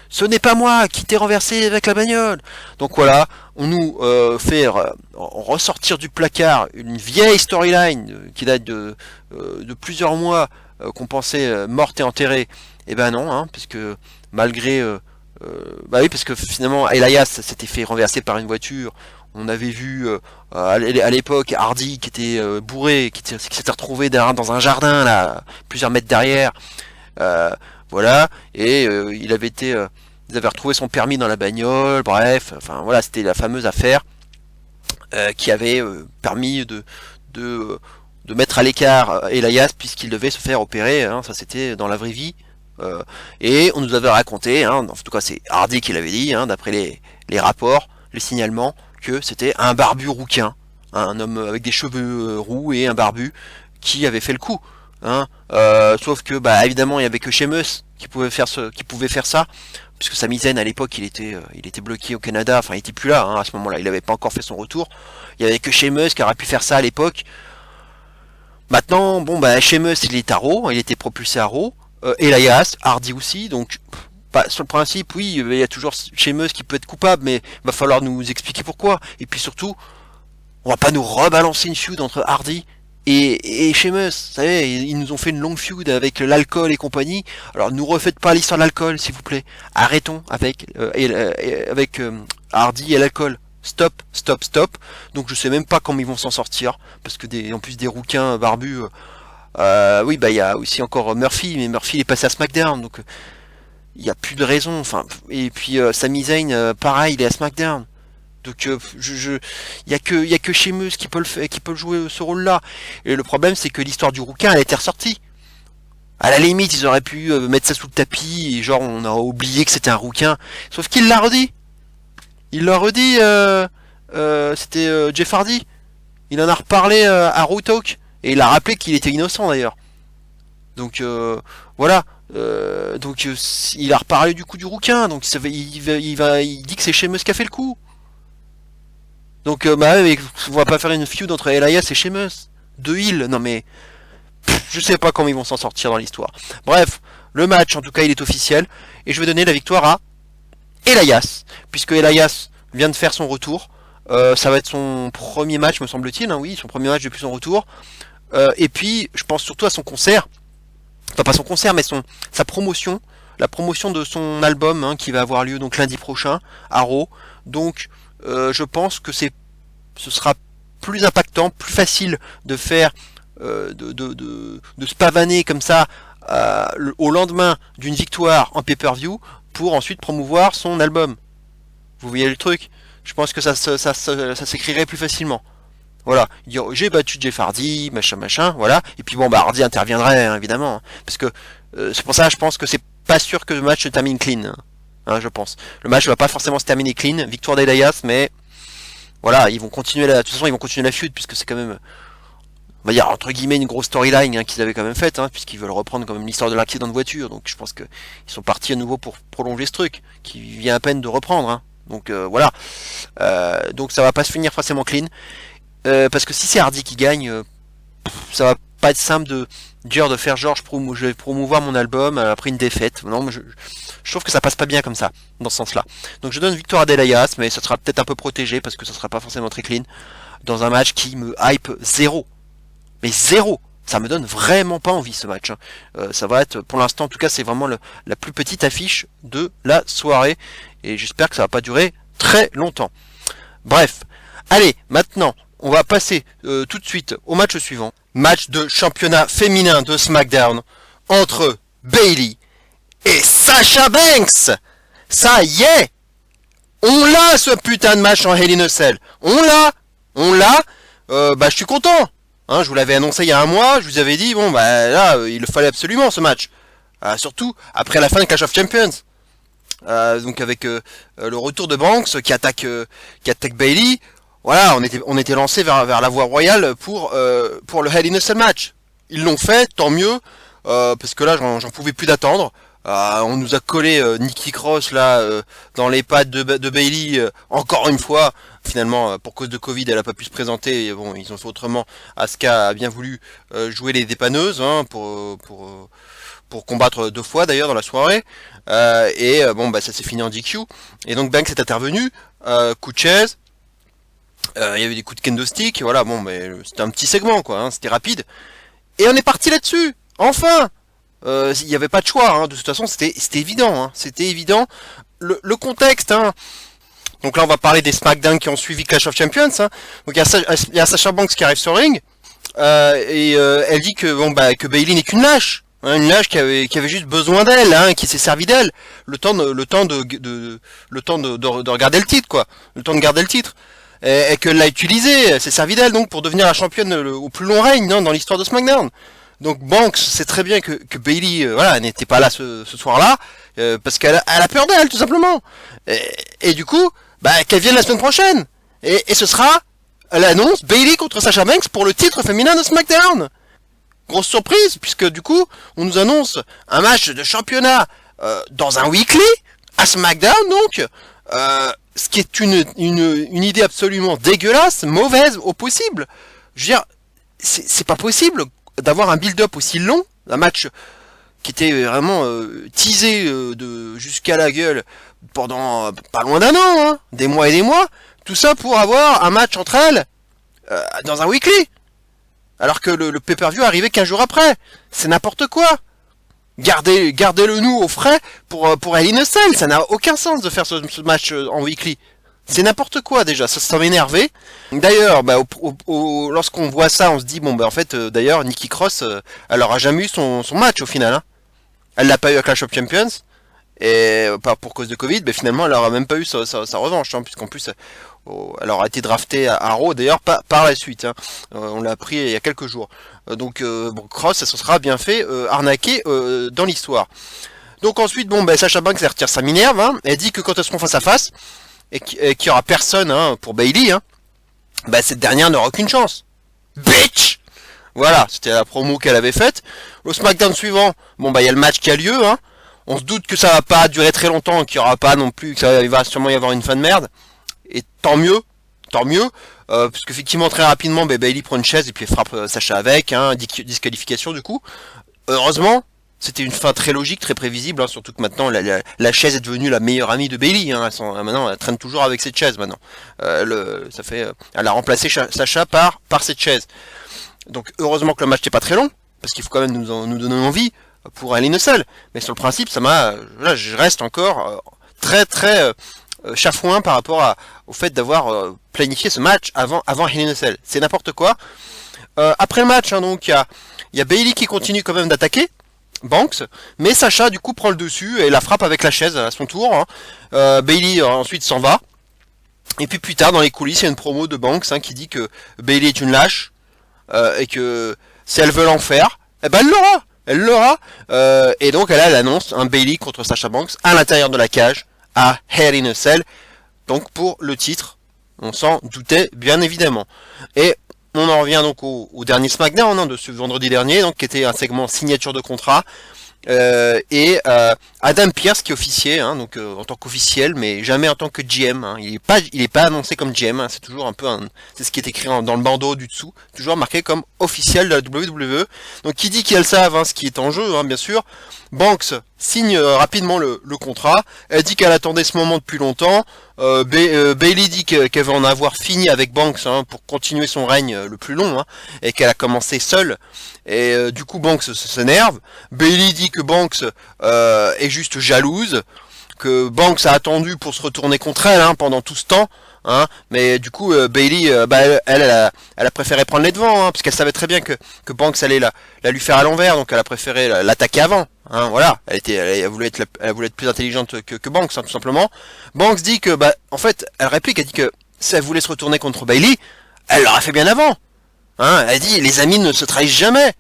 ce n'est pas moi qui t'ai renversé avec la bagnole. Donc voilà, on nous fait ressortir du placard une vieille storyline qui date de plusieurs mois, qu'on pensait morte et enterrée. Et ben non, hein, parce que malgré bah oui, parce que finalement Elias s'était fait renverser par une voiture. On avait vu à l'époque Hardy qui était bourré, qui s'était retrouvé dans un jardin là, plusieurs mètres derrière. Euh, voilà, et ils avaient retrouvé son permis dans la bagnole, bref, enfin voilà, c'était la fameuse affaire qui avait permis de, de mettre à l'écart Elias puisqu'il devait se faire opérer, hein, ça c'était dans la vraie vie, et on nous avait raconté, hein, en tout cas c'est Hardy qui l'avait dit, hein, d'après les rapports, les signalements, que c'était un barbu rouquin, hein, un homme avec des cheveux roux et un barbu qui avait fait le coup. Hein, sauf que bah évidemment il y avait que Sheamus qui pouvait faire ça, puisque Sami Zayn à l'époque il était bloqué au Canada, enfin il était plus là, hein, à ce moment-là, il avait pas encore fait son retour. Il y avait que Sheamus qui aurait pu faire ça à l'époque. Maintenant bon bah Sheamus il est à Raw, il était propulsé à Raw, Elias, Hardy aussi, donc bah, sur le principe oui il y a toujours Sheamus qui peut être coupable, mais va falloir nous expliquer pourquoi, et puis surtout on va pas nous rebalancer une feud entre Hardy et Sheamus, vous savez, ils nous ont fait une longue feud avec l'alcool et compagnie. Alors, nous refaites pas l'histoire de l'alcool, s'il vous plaît. Arrêtons avec Hardy et l'alcool. Stop, stop, stop. Donc, je sais même pas comment ils vont s'en sortir, parce que en plus des rouquins barbus, oui, bah il y a aussi encore Murphy, mais Murphy il est passé à SmackDown, donc il y a plus de raison. Enfin, et puis Sami Zayn, pareil, il est à SmackDown. Donc il y a que Sheamus qui peut jouer ce rôle-là. Et le problème c'est que l'histoire du rouquin elle a été ressortie. À la limite ils auraient pu mettre ça sous le tapis et genre on a oublié que c'était un rouquin. Sauf qu'il l'a redit. Il l'a redit. C'était Jeff Hardy. Il en a reparlé à Raw Talk et il a rappelé qu'il était innocent d'ailleurs. Donc voilà. Il a reparlé du coup du rouquin. Donc il dit que c'est Sheamus qui a fait le coup. Donc bah ouais, on va pas faire une feud entre Elias et Sheamus. Deux heels, non mais je sais pas comment ils vont s'en sortir dans l'histoire. Bref, le match en tout cas il est officiel et je vais donner la victoire à Elias, puisque Elias vient de faire son retour. Ça va être son premier match me semble-t-il, hein, oui, son premier match depuis son retour. Et puis je pense surtout à son concert, enfin pas son concert mais sa promotion, la promotion de son album, hein, qui va avoir lieu donc lundi prochain à Raw. Donc je pense que ce sera plus impactant, plus facile de faire, de se pavaner comme ça au lendemain d'une victoire en pay-per-view pour ensuite promouvoir son album. Vous voyez le truc? Je pense que ça s'écrirait plus facilement. Voilà, dire j'ai battu Jeff Hardy, machin, voilà. Et puis bon, bah Hardy interviendrait, hein, évidemment, hein, parce que c'est pour ça, je pense que c'est pas sûr que le match se termine clean. Hein, je pense. Le match va pas forcément se terminer clean, victoire d'Elias, mais voilà, ils vont continuer de toute façon ils vont continuer la feud puisque c'est quand même, on va dire entre guillemets une grosse storyline, hein, qu'ils avaient quand même faite, hein, puisqu'ils veulent reprendre quand même l'histoire de l'accident de voiture, donc je pense que ils sont partis à nouveau pour prolonger ce truc qui vient à peine de reprendre, hein. Donc voilà, donc ça va pas se finir forcément clean, parce que si c'est Hardy qui gagne, ça va pas être simple de dire de faire genre je vais promouvoir mon album après une défaite. Non, mais je trouve que ça passe pas bien comme ça, dans ce sens-là. Donc je donne victoire à Elias, mais ça sera peut-être un peu protégé parce que ça sera pas forcément très clean dans un match qui me hype zéro. Mais zéro. Ça me donne vraiment pas envie ce match, hein. Ça va être, pour l'instant en tout cas, c'est vraiment la plus petite affiche de la soirée et j'espère que ça va pas durer très longtemps. Bref, allez, maintenant on va passer tout de suite au match suivant. Match de championnat féminin de SmackDown entre Bayley et Sasha Banks. Ça y est, on l'a ce putain de match en Hell in a Cell. On l'a. Bah je suis content. Hein, je vous l'avais annoncé il y a un mois. Je vous avais dit bon bah là il fallait absolument ce match. Surtout après la fin de Clash of Champions. Donc avec le retour de Banks qui attaque Bayley. Voilà, on était lancé vers la voie royale pour le Hell in a Cell match. Ils l'ont fait, tant mieux. parce que là j'en pouvais plus d'attendre. On nous a collé Nikki Cross là dans les pattes de Bayley encore une fois. Finalement, pour cause de Covid, elle a pas pu se présenter. Et bon, ils ont fait autrement. Asuka a bien voulu jouer les dépanneuses hein, pour combattre 2 fois d'ailleurs dans la soirée. Bon, bah ça s'est fini en DQ. Et donc Banks est intervenu, coup de chaise. Il y avait des coups de kendo stick. Voilà, bon, mais c'était un petit segment quoi. Hein, c'était rapide. Et on est parti là-dessus. Enfin. Il n'y avait pas de choix, hein. De toute façon c'était évident, hein. C'était évident. Le contexte, hein. Donc là on va parler des SmackDown qui ont suivi Clash of Champions, hein. Donc il y a Sasha Banks qui arrive sur le ring, elle dit que bon bah que Bayley n'est qu'une lâche, hein, une lâche qui avait juste besoin d'elle, hein, qui s'est servi d'elle, le temps de regarder le titre quoi, le temps de garder le titre. Et que l'a utilisé, elle s'est servi d'elle donc pour devenir la championne au plus long règne hein, dans l'histoire de SmackDown. Donc Banks sait très bien que Bayley voilà n'était pas là ce soir-là parce qu'elle a peur d'elle tout simplement. Et du coup bah qu'elle vienne la semaine prochaine et ce sera l'annonce Bayley contre Sasha Banks pour le titre féminin de SmackDown. Grosse surprise puisque du coup on nous annonce un match de championnat dans un weekly à SmackDown donc ce qui est une idée absolument dégueulasse, mauvaise au possible. Je veux dire c'est pas possible d'avoir un build-up aussi long, un match qui était vraiment teasé jusqu'à la gueule pendant pas loin d'un an, hein, des mois et des mois, tout ça pour avoir un match entre elles dans un weekly, alors que le pay-per-view arrivait 15 jours après. C'est n'importe quoi. Gardez-le nous au frais pour Hell in a Cell, ça n'a aucun sens de faire ce match en weekly. C'est n'importe quoi déjà, ça m'énervait. D'ailleurs, bah, lorsqu'on voit ça, on se dit bon bah en fait, d'ailleurs, Nikki Cross, elle aura jamais eu son match au final. Hein. Elle l'a pas eu à Clash of Champions et pas pour cause de Covid, mais finalement elle aura même pas eu sa revanche, hein, puisqu'en plus elle aura été draftée à Raw d'ailleurs par la suite. Hein. On l'a appris il y a quelques jours. Donc bon, Cross, ça se sera bien fait arnaquer dans l'histoire. Donc ensuite, bon bah Sasha Banks elle retire sa minerve. Hein. Elle dit que quand elles seront face à face et qu'il y aura personne hein, pour Bayley, hein, bah cette dernière n'aura aucune chance. Bitch. Voilà, c'était la promo qu'elle avait faite. Au SmackDown suivant, bon bah il y a le match qui a lieu. Hein. On se doute que ça va pas durer très longtemps, qu'il y aura pas non plus, que ça va sûrement y avoir une fin de merde. Et tant mieux, parce qu'effectivement très rapidement, bah, Bayley prend une chaise et puis elle frappe Sasha avec, hein, disqualification du coup. Heureusement. C'était une fin très logique, très prévisible, hein, surtout que maintenant la chaise est devenue la meilleure amie de Bayley. Hein, maintenant, elle traîne toujours avec cette chaise maintenant. Elle a remplacé Sasha par cette chaise. Donc heureusement que le match n'est pas très long, parce qu'il faut quand même nous donner envie pour Hell in a Cell. Mais sur le principe, là, je reste encore très chafouin par rapport au fait d'avoir planifié ce match avant Hell in a Cell. C'est n'importe quoi. Après le match, hein, donc il y a Bayley qui continue quand même d'attaquer Banks, mais Sasha du coup prend le dessus et la frappe avec la chaise à son tour. Hein. Bayley ensuite s'en va. Et puis plus tard dans les coulisses, il y a une promo de Banks hein, qui dit que Bayley est une lâche et que si elle veut l'en faire, eh ben elle l'aura. Et donc elle annonce un Bayley contre Sasha Banks à l'intérieur de la cage à Hell in a Cell. Donc pour le titre, on s'en doutait bien évidemment. Et on en revient donc au dernier SmackDown hein, de ce vendredi dernier, donc qui était un segment signature de contrat. Adam Pearce qui officiait, hein, donc en tant qu'officiel, mais jamais en tant que GM. Hein. Il est pas annoncé comme GM. Hein. C'est toujours un peu c'est ce qui est écrit dans le bandeau du dessous, toujours marqué comme officiel de la WWE. Donc qui dit qu'elles savent hein, ce qui est en jeu, hein, bien sûr. Banks signe rapidement le contrat. Elle dit qu'elle attendait ce moment depuis longtemps. Bayley dit qu'elle va en avoir fini avec Banks hein, pour continuer son règne le plus long, hein, et qu'elle a commencé seule. Et du coup Banks s'énerve. Bayley dit que Banks est juste jalouse, que Banks a attendu pour se retourner contre elle hein, pendant tout ce temps. Hein, mais du coup Bayley elle a préféré prendre les devants hein, parce qu'elle savait très bien que Banks allait la lui faire à l'envers, donc elle a préféré l'attaquer avant hein, voilà, elle voulait être plus intelligente que Banks hein, tout simplement. Banks dit que en fait elle réplique, elle dit que si elle voulait se retourner contre Bayley, elle l'aurait fait bien avant hein, elle dit les amis ne se trahissent jamais.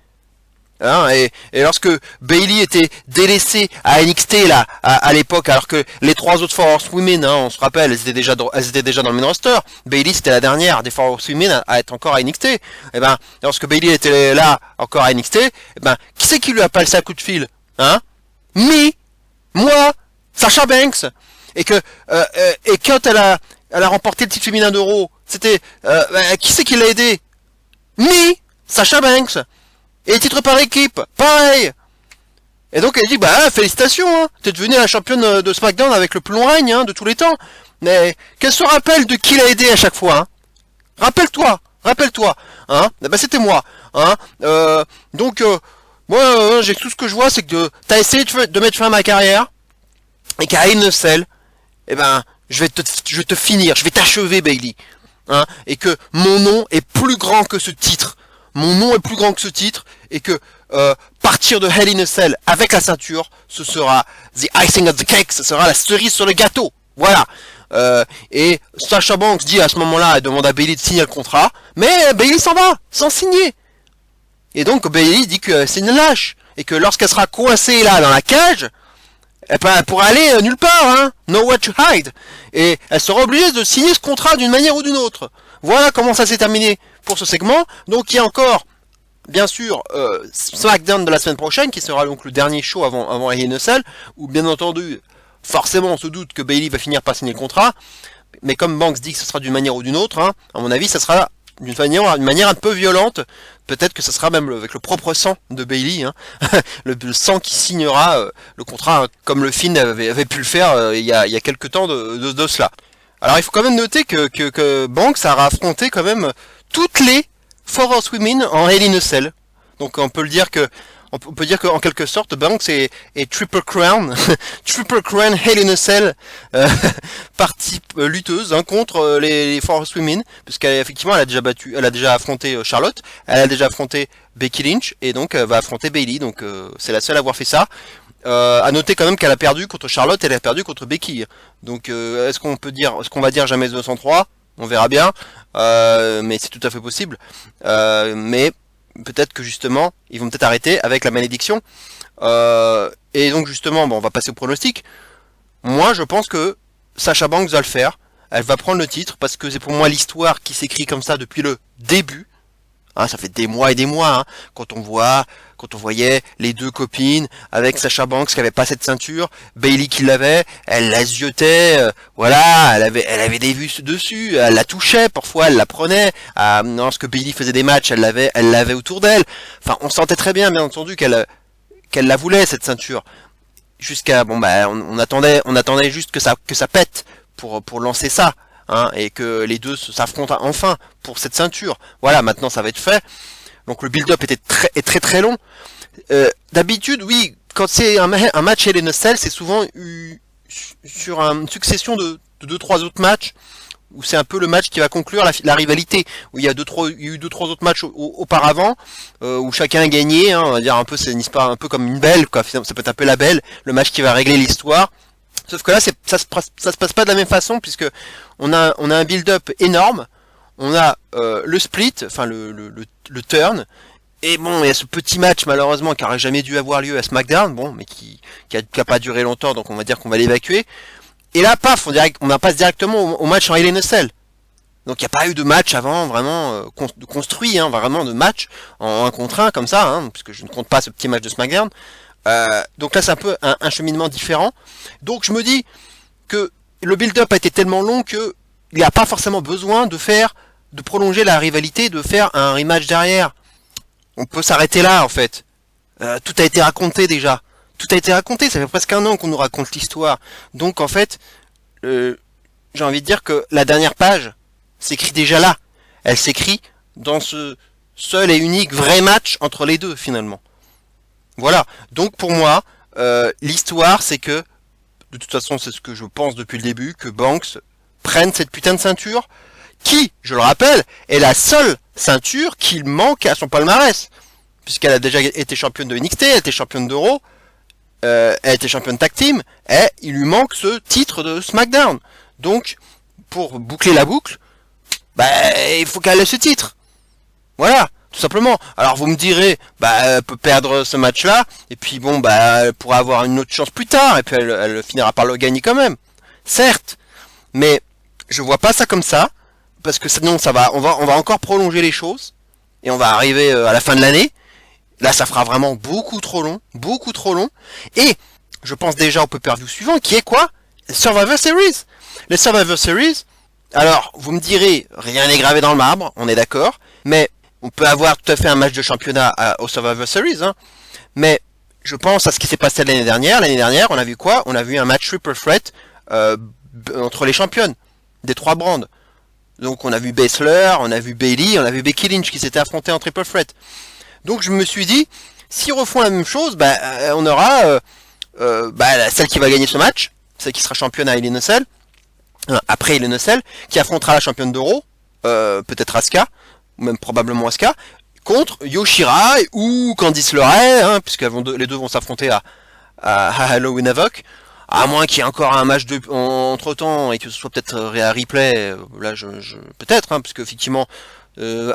Hein, et lorsque Bayley était délaissée à NXT là à l'époque, alors que les trois autres Four Horsewomen, hein, on se rappelle, elles étaient déjà dans le main roster. Bayley c'était la dernière des Four Horsewomen à être encore à NXT. Et ben lorsque Bayley était là encore à NXT, et ben qui c'est qui lui a passé un coup de fil, hein? Moi, Sasha Banks. Et que et quand elle a remporté le titre féminin d'Euro, c'était qui c'est qui l'a aidé? Sasha Banks. Et titre par équipe, pareil. Et donc elle dit, bah félicitations, hein, t'es devenue la championne de SmackDown avec le plus long règne, hein, de tous les temps. Mais qu'elle se rappelle de qui l'a aidé à chaque fois, hein. Rappelle-toi, hein. Bah c'était moi, hein. Donc moi j'ai tout ce que je vois, c'est que t'as essayé de mettre fin à ma carrière et qu'à Hell in a Cell, eh ben je vais te finir, je vais t'achever Bayley, hein. Et que mon nom est plus grand que ce titre. Mon nom est plus grand que ce titre et que partir de Hell in a Cell avec la ceinture, ce sera the icing of the cake, ce sera la cerise sur le gâteau. Voilà. Et Sasha Banks dit à ce moment-là, elle demande à Bayley de signer le contrat, mais Bayley s'en va, sans signer. Et donc Bayley dit que c'est une lâche et que lorsqu'elle sera coincée là dans la cage, elle pourra aller nulle part, hein, nowhere to hide. Et elle sera obligée de signer ce contrat d'une manière ou d'une autre. Voilà comment ça s'est terminé pour ce segment. Donc il y a encore, bien sûr, SmackDown de la semaine prochaine, qui sera donc le dernier show avant Hell in a Cell, où bien entendu, forcément on se doute que Bayley va finir par signer le contrat, mais comme Banks dit que ce sera d'une manière ou d'une autre, hein, à mon avis ça sera d'une manière un peu violente. Peut-être que ce sera même avec le propre sang de Bayley, hein, le sang qui signera le contrat, hein, comme le Finn avait pu le faire il y a quelques temps de cela. Alors il faut quand même noter que Banks a affronté quand même toutes les Four Horsewomen en Hell in a Cell. Donc on peut dire qu'en quelque sorte Banks est Triple Crown, Triple Crown Hell in a Cell partie lutteuse, hein, contre les Four Horsewomen, puisqu'effectivement elle a déjà affronté Charlotte, elle a déjà affronté Becky Lynch et donc va affronter Bayley. Donc c'est la seule à avoir fait ça. À noter quand même qu'elle a perdu contre Charlotte, elle a perdu contre Becky. Donc est-ce qu'on va dire jamais 203? On verra bien, mais c'est tout à fait possible. Mais peut-être que justement, ils vont peut-être arrêter avec la malédiction. Et donc justement, bon, on va passer au pronostic. Moi, je pense que Sasha Banks va le faire. Elle va prendre le titre parce que c'est pour moi l'histoire qui s'écrit comme ça depuis le début. Hein, ça fait des mois et des mois, hein, quand on voyait les deux copines avec Sasha Banks qui avait pas cette ceinture, Bayley qui l'avait, elle la ziotait, voilà, elle avait des vues dessus, elle la touchait, parfois elle la prenait, lorsque Bayley faisait des matchs, elle l'avait autour d'elle. Enfin, on sentait très bien entendu qu'elle la voulait cette ceinture. Jusqu'à on attendait juste que ça pète pour lancer ça. Hein, et que les deux s'affrontent enfin pour cette ceinture. Voilà, maintenant ça va être fait. Donc le build-up est très très long. D'habitude, oui, quand c'est un match Hell in a Cell, c'est souvent sur une succession de 2-3 autres matchs, où c'est un peu le match qui va conclure la rivalité, où il y a eu 2-3 autres matchs auparavant, où chacun a gagné, hein, on va dire un peu, c'est une histoire un peu comme une belle, quoi. Ça peut être un peu la belle, le match qui va régler l'histoire. Sauf que là, ça se passe pas de la même façon, puisque on a un build-up énorme, on a le split, enfin le turn, et bon, il y a ce petit match malheureusement qui n'aurait jamais dû avoir lieu à SmackDown, bon, mais qui a pas duré longtemps, donc on va dire qu'on va l'évacuer. Et là, paf, on passe directement au match en Hell in a Cell. Donc il n'y a pas eu de match avant vraiment construit, hein, vraiment de match en 1 contre 1 comme ça, hein, puisque je ne compte pas ce petit match de SmackDown. Donc là c'est un peu un cheminement différent. Donc je me dis que le build-up a été tellement long que il n'y a pas forcément besoin de prolonger la rivalité, de faire un rematch derrière. On peut s'arrêter là en fait. Tout a été raconté déjà. Tout a été raconté, ça fait presque 1 an qu'on nous raconte l'histoire. Donc en fait, j'ai envie de dire que la dernière page s'écrit déjà là. Elle s'écrit dans ce seul et unique vrai match entre les deux finalement. Voilà, donc pour moi, l'histoire c'est que, de toute façon c'est ce que je pense depuis le début, que Banks prenne cette putain de ceinture, qui, je le rappelle, est la seule ceinture qu'il manque à son palmarès, puisqu'elle a déjà été championne de NXT, elle a été championne d'Euro, elle a été championne tag team, et il lui manque ce titre de SmackDown. Donc, pour boucler la boucle, il faut qu'elle ait ce titre. Voilà. Tout simplement. Alors vous me direz, elle peut perdre ce match-là, et puis bon, elle pourra avoir une autre chance plus tard, et puis elle finira par le gagner quand même. Certes, mais je vois pas ça comme ça, parce que sinon on va encore prolonger les choses, et on va arriver à la fin de l'année. Là, ça fera vraiment beaucoup trop long, et je pense déjà au pay-per-view suivant, qui est quoi? Survivor Series. Les Survivor Series, alors vous me direz, rien n'est gravé dans le marbre, on est d'accord, mais on peut avoir tout à fait un match de championnat au Survivor Series, hein. Mais je pense à ce qui s'est passé l'année dernière. L'année dernière, on a vu quoi? On a vu un match triple threat entre les championnes des 3 brands. Donc on a vu Baszler, on a vu Bayley, on a vu Becky Lynch qui s'étaient affrontés en triple threat. Donc je me suis dit, s'ils refont la même chose, on aura celle qui va gagner ce match, celle qui sera championne à Hell in a Cell, après Hell in a Cell, qui affrontera la championne d'Euro, peut-être Asuka, ou même probablement Asuka, contre Yoshira ou Candice LeRae, hein, puisque les deux vont s'affronter à Halloween Havoc, à moins qu'il y ait encore un match entre temps et que ce soit peut-être à replay, là peut-être, hein, parce qu'effectivement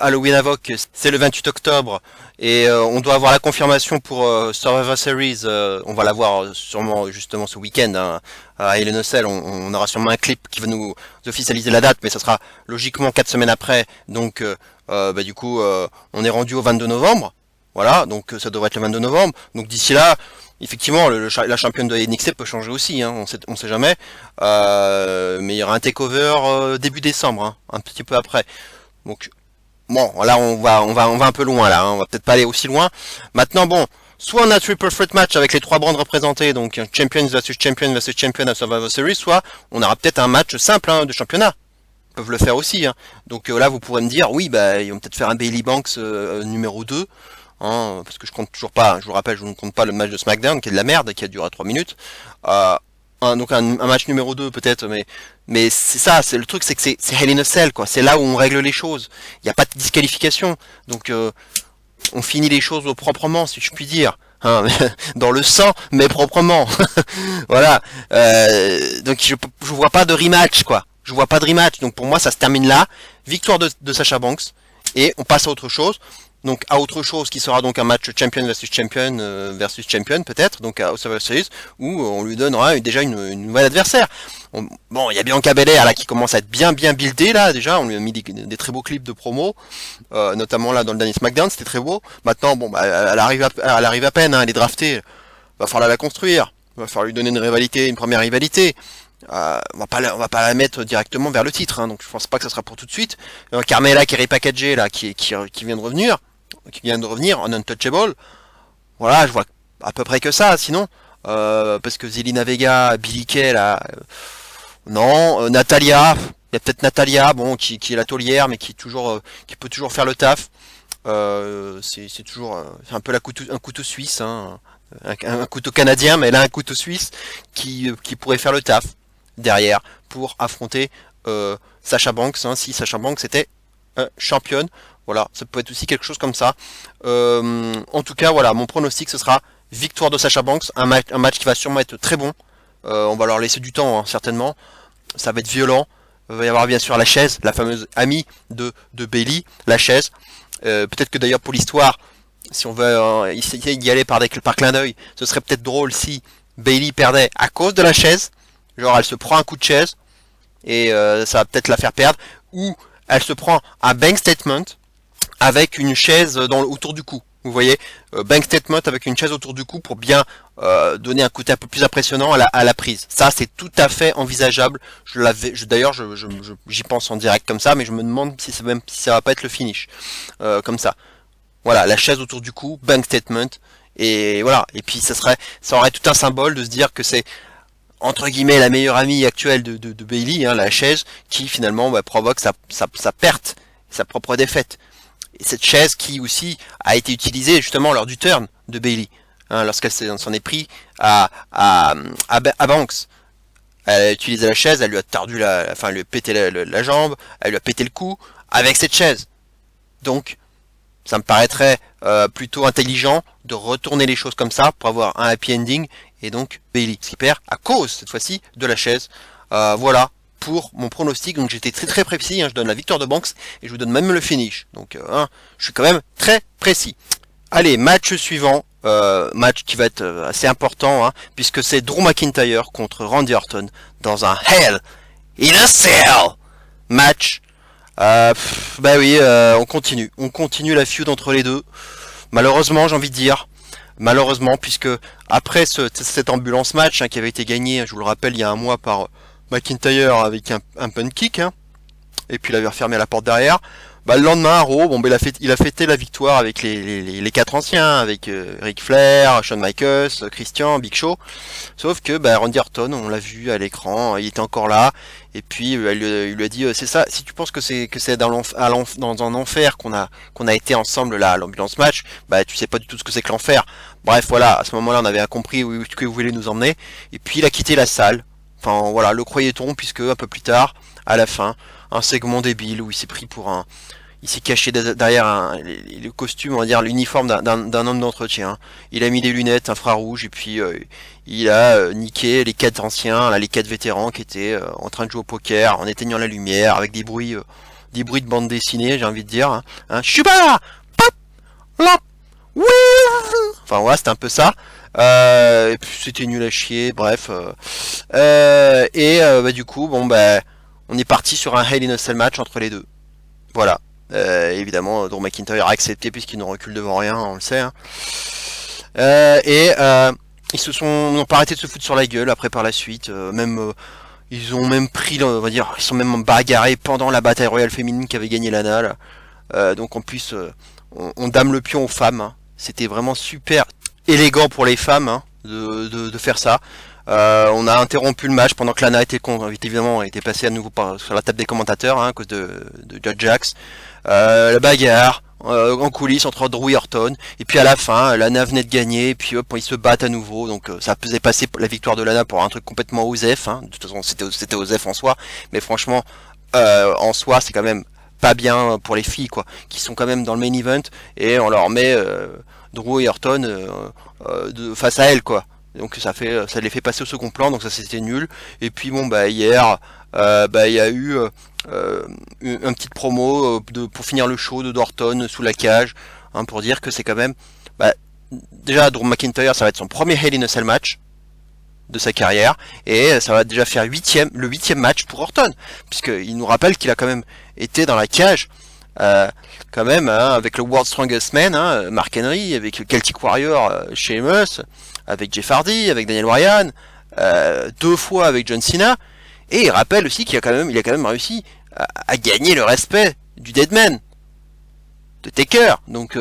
Halloween Havoc c'est le 28 octobre et on doit avoir la confirmation pour Survivor Series, on va l'avoir sûrement justement ce week-end, hein, à Hell in a Cell, on aura sûrement un clip qui va nous officialiser la date, mais ça sera logiquement 4 semaines après, donc du coup on est rendu au 22 novembre, voilà, donc ça devrait être le 22 novembre, donc d'ici là, effectivement la championne de NXT peut changer aussi, hein, on sait jamais, mais il y aura un takeover début décembre, hein, un petit peu après, donc bon, là on va un peu loin là, hein, on va peut-être pas aller aussi loin. Maintenant bon, soit on a triple threat match avec les 3 brands représentés, donc Champions versus Champion à Survivor Series, soit on aura peut-être un match simple, hein, de championnat. Ils peuvent le faire aussi, hein. Donc là vous pourrez me dire, oui, ils vont peut-être faire un Bayley Banks numéro 2, hein, parce que je compte toujours pas, je vous rappelle, je ne compte pas le match de SmackDown qui est de la merde, qui a duré 3 minutes. Donc un match numéro 2 peut-être, mais c'est ça, c'est le truc, c'est que c'est Hell in a Cell, quoi. C'est là où on règle les choses. Il n'y a pas de disqualification, donc on finit les choses proprement, si je puis dire, hein, dans le sang, mais proprement. Voilà. Donc je vois pas de rematch, quoi. Je vois pas de rematch. Donc pour moi, ça se termine là. Victoire de Sasha Banks et on passe à autre chose. Donc à autre chose qui sera donc un match champion versus champion peut-être, donc à Survivor Series, où on lui donnera déjà une nouvelle adversaire. Bon, il y a Bianca Belair là qui commence à être bien buildée là déjà, on lui a mis des très beaux clips de promo, notamment là dans le dernier SmackDown, c'était très beau. Maintenant bon, elle arrive à peine, hein, elle est draftée, va falloir la construire, va falloir lui donner une première rivalité. On va pas la mettre directement vers le titre, hein, donc je pense pas que ça sera pour tout de suite. Carmella qui est repackagée là, qui vient de revenir en Untouchable. Voilà, je vois à peu près que ça, sinon parce que Zelina Vega, Billie Kay là, non, Natalia, il y a peut-être Natalia, bon, qui est la taulière, mais qui peut toujours faire le taf. C'est toujours c'est un peu un couteau suisse, hein, un couteau canadien, mais elle a un couteau suisse qui pourrait faire le taf derrière pour affronter Sasha Banks, hein, si Sasha Banks était championne. Voilà, ça peut être aussi quelque chose comme ça. En tout cas, voilà, mon pronostic ce sera victoire de Sasha Banks, un match qui va sûrement être très bon. On va leur laisser du temps, hein, certainement. Ça va être violent. Il va y avoir bien sûr la chaise, la fameuse amie de Bayley, la chaise. Peut-être que d'ailleurs pour l'histoire, si on veut essayer d'y aller par clin d'œil, ce serait peut-être drôle si Bayley perdait à cause de la chaise. Genre elle se prend un coup de chaise et ça va peut-être la faire perdre. Ou elle se prend un bank statement avec une chaise autour du cou. Vous voyez, bank statement avec une chaise autour du cou pour bien donner un côté un peu plus impressionnant à la prise. Ça, c'est tout à fait envisageable. D'ailleurs, j'y pense en direct comme ça, mais je me demande si ça va pas être le finish comme ça. Voilà, la chaise autour du cou, bank statement, et voilà. Et puis ça aurait tout un symbole de se dire que c'est entre guillemets la meilleure amie actuelle de Bayley, hein, la chaise, qui finalement provoque sa perte, sa propre défaite. Et cette chaise qui aussi a été utilisée justement lors du turn de Bayley, hein, lorsqu'elle s'en est pris à Banks. Elle a utilisé la chaise, elle lui a tordu elle lui a pété la jambe, elle lui a pété le cou avec cette chaise. Donc, ça me paraîtrait plutôt intelligent de retourner les choses comme ça pour avoir un happy ending, et donc Bayley qui perd à cause cette fois-ci de la chaise. Voilà, pour mon pronostic, donc j'étais très très précis, hein, je donne la victoire de Banks et je vous donne même le finish, donc je suis quand même très précis. Allez, match suivant, match qui va être assez important, hein, puisque c'est Drew McIntyre contre Randy Orton dans un Hell in a Cell match. Bah oui, on continue la feud entre les deux. Malheureusement, j'ai envie de dire, malheureusement, puisque après cet ambulance match hein, qui avait été gagné, je vous le rappelle, il y a un mois par McIntyre avec un punt kick, hein, et puis il avait refermé la porte derrière. Bah, le lendemain, à Raw, bon, bah, il a fêté la victoire avec les quatre anciens, avec Ric Flair, Shawn Michaels, Christian, Big Show. Sauf que bah, Randy Orton, on l'a vu à l'écran, il était encore là. Et puis il lui a dit, c'est ça. Si tu penses que c'est dans un enfer qu'on a été ensemble là, à l'ambulance match, bah tu sais pas du tout ce que c'est que l'enfer. Bref, voilà. À ce moment-là, on avait compris où que vous voulez nous emmener. Et puis il a quitté la salle. Enfin voilà, le croyait-on, puisque un peu plus tard, à la fin, un segment débile où il s'est pris pour il s'est caché derrière le costume, on va dire l'uniforme d'un homme d'entretien. Il a mis des lunettes infrarouges et puis il a niqué les quatre anciens, là, les quatre vétérans qui étaient en train de jouer au poker en éteignant la lumière avec des bruits de bande dessinée, j'ai envie de dire. Je suis pas là, pop, lop, oui. Enfin voilà, c'était un peu ça. Et puis c'était nul à chier, bref. Bah, du coup, bon bah, on est parti sur un Hell in a Cell match entre les deux. Voilà. Évidemment, Drew McIntyre a accepté puisqu'il ne recule devant rien, on le sait. Hein. Ils n'ont pas arrêté de se foutre sur la gueule après par la suite. Ils ont même pris, on va dire, ils sont même bagarrés pendant la bataille royale féminine qui avait gagné Lana. Donc en plus, on dame le pion aux femmes. Hein. C'était vraiment super élégant pour les femmes hein, de faire ça. On a interrompu le match pendant que Lana était passée à nouveau sur la table des commentateurs hein, à cause de Judge Jax. La bagarre en coulisses entre Drew et Orton, et puis à la fin, Lana venait de gagner, et puis hop, ils se battent à nouveau, donc ça faisait passer la victoire de Lana pour un truc complètement osef, hein. De toute façon c'était osef en soi, mais franchement, en soi c'est quand même pas bien pour les filles, quoi, qui sont quand même dans le main event, et on leur met Drew et Orton face à elles, quoi. Donc ça les fait passer au second plan, donc ça c'était nul. Et puis bon bah hier, il y a eu une petite promo pour finir le show de Orton sous la cage, hein, pour dire que c'est quand même, déjà Drew McIntyre, ça va être son premier Hell in a Cell match de sa carrière, et ça va déjà faire le huitième match pour Orton, puisqu'il nous rappelle qu'il a quand même été dans la cage. Quand même hein, avec le World Strongest Man, hein, Mark Henry, avec le Celtic Warrior Sheamus, avec Jeff Hardy, avec Daniel Bryan, 2 fois avec John Cena, et il rappelle aussi qu'il a quand même réussi à gagner le respect du Deadman, de Taker. Donc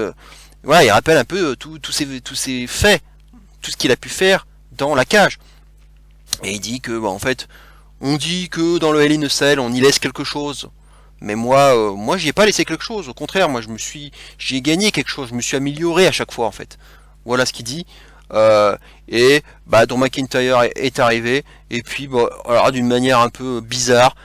voilà, il rappelle un peu tous ces faits, tout ce qu'il a pu faire dans la cage. Et il dit que en fait, on dit que dans le Hell in a Cell, on y laisse quelque chose. Mais moi j'y ai pas laissé quelque chose, au contraire, moi j'ai gagné quelque chose, je me suis amélioré à chaque fois en fait. Voilà ce qu'il dit. Et Drew McIntyre est arrivé, et puis alors d'une manière un peu bizarre,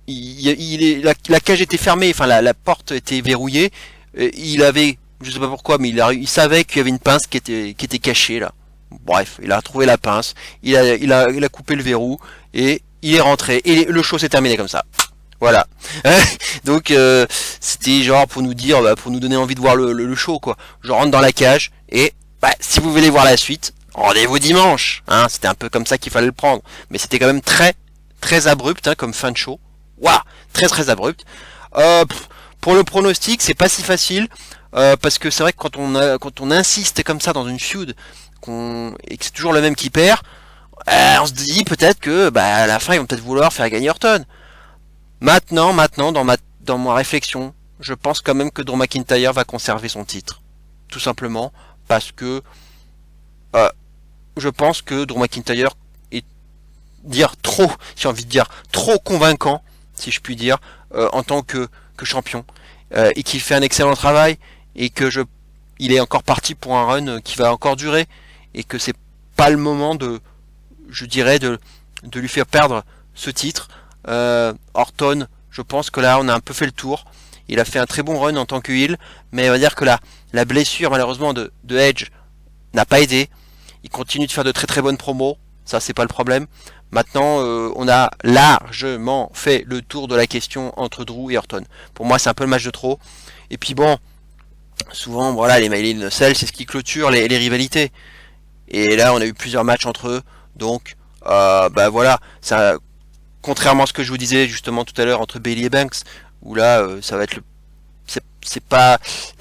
la cage était fermée, enfin la porte était verrouillée, il avait, je sais pas pourquoi, mais il savait qu'il y avait une pince qui était cachée là. Bref, il a trouvé la pince, il a coupé le verrou, et il est rentré, et le show s'est terminé comme ça. Voilà. Donc c'était genre pour nous dire, pour nous donner envie de voir le show, quoi. Je rentre dans la cage et si vous voulez voir la suite, rendez-vous dimanche. Hein, c'était un peu comme ça qu'il fallait le prendre. Mais c'était quand même très très abrupt hein, comme fin de show. Waouh, très très abrupt. Pour le pronostic, c'est pas si facile parce que c'est vrai que quand on insiste comme ça dans une feud et que c'est toujours le même qui perd, on se dit peut-être que à la fin ils vont peut-être vouloir faire gagner Orton. Maintenant, dans ma réflexion, je pense quand même que Drew McIntyre va conserver son titre. Tout simplement parce que je pense que Drew McIntyre est j'ai envie de dire, trop convaincant, si je puis dire, en tant que champion. Et qu'il fait un excellent travail, et que il est encore parti pour un run qui va encore durer, et que c'est pas le moment de lui faire perdre ce titre. Orton, je pense que là on a un peu fait le tour. Il a fait un très bon run en tant que heel, mais on va dire que la blessure malheureusement de Edge n'a pas aidé. Il continue de faire de très très bonnes promos, ça c'est pas le problème. Maintenant, on a largement fait le tour de la question entre Drew et Orton. Pour moi, c'est un peu le match de trop. Et puis bon, souvent, voilà, les Hell in a Cell, c'est ce qui clôture les rivalités. Et là, on a eu plusieurs matchs entre eux. Donc, bah voilà, ça, contrairement à ce que je vous disais justement tout à l'heure entre Bayley et Banks, où là, ça va être le...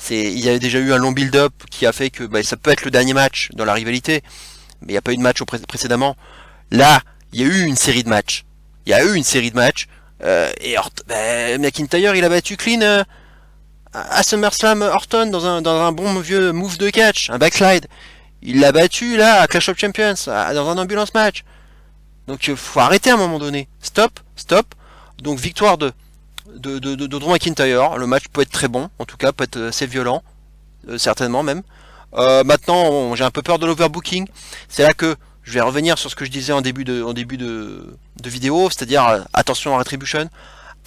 il y avait déjà eu un long build-up qui a fait que bah, ça peut être le dernier match dans la rivalité. Mais il n'y a pas eu de match précédemment. Là, il y a eu une série de matchs. Et McIntyre, il a battu clean à SummerSlam Orton dans un bon vieux move de catch, un backslide. Il l'a battu là à Clash of Champions, dans un ambulance match. Donc faut arrêter à un moment donné. Stop. Donc victoire de Drew McIntyre. Le match peut être très bon, en tout cas peut être assez violent, certainement même. Maintenant, j'ai un peu peur de l'overbooking. C'est là que je vais revenir sur ce que je disais en début de vidéo, c'est-à-dire attention à Retribution,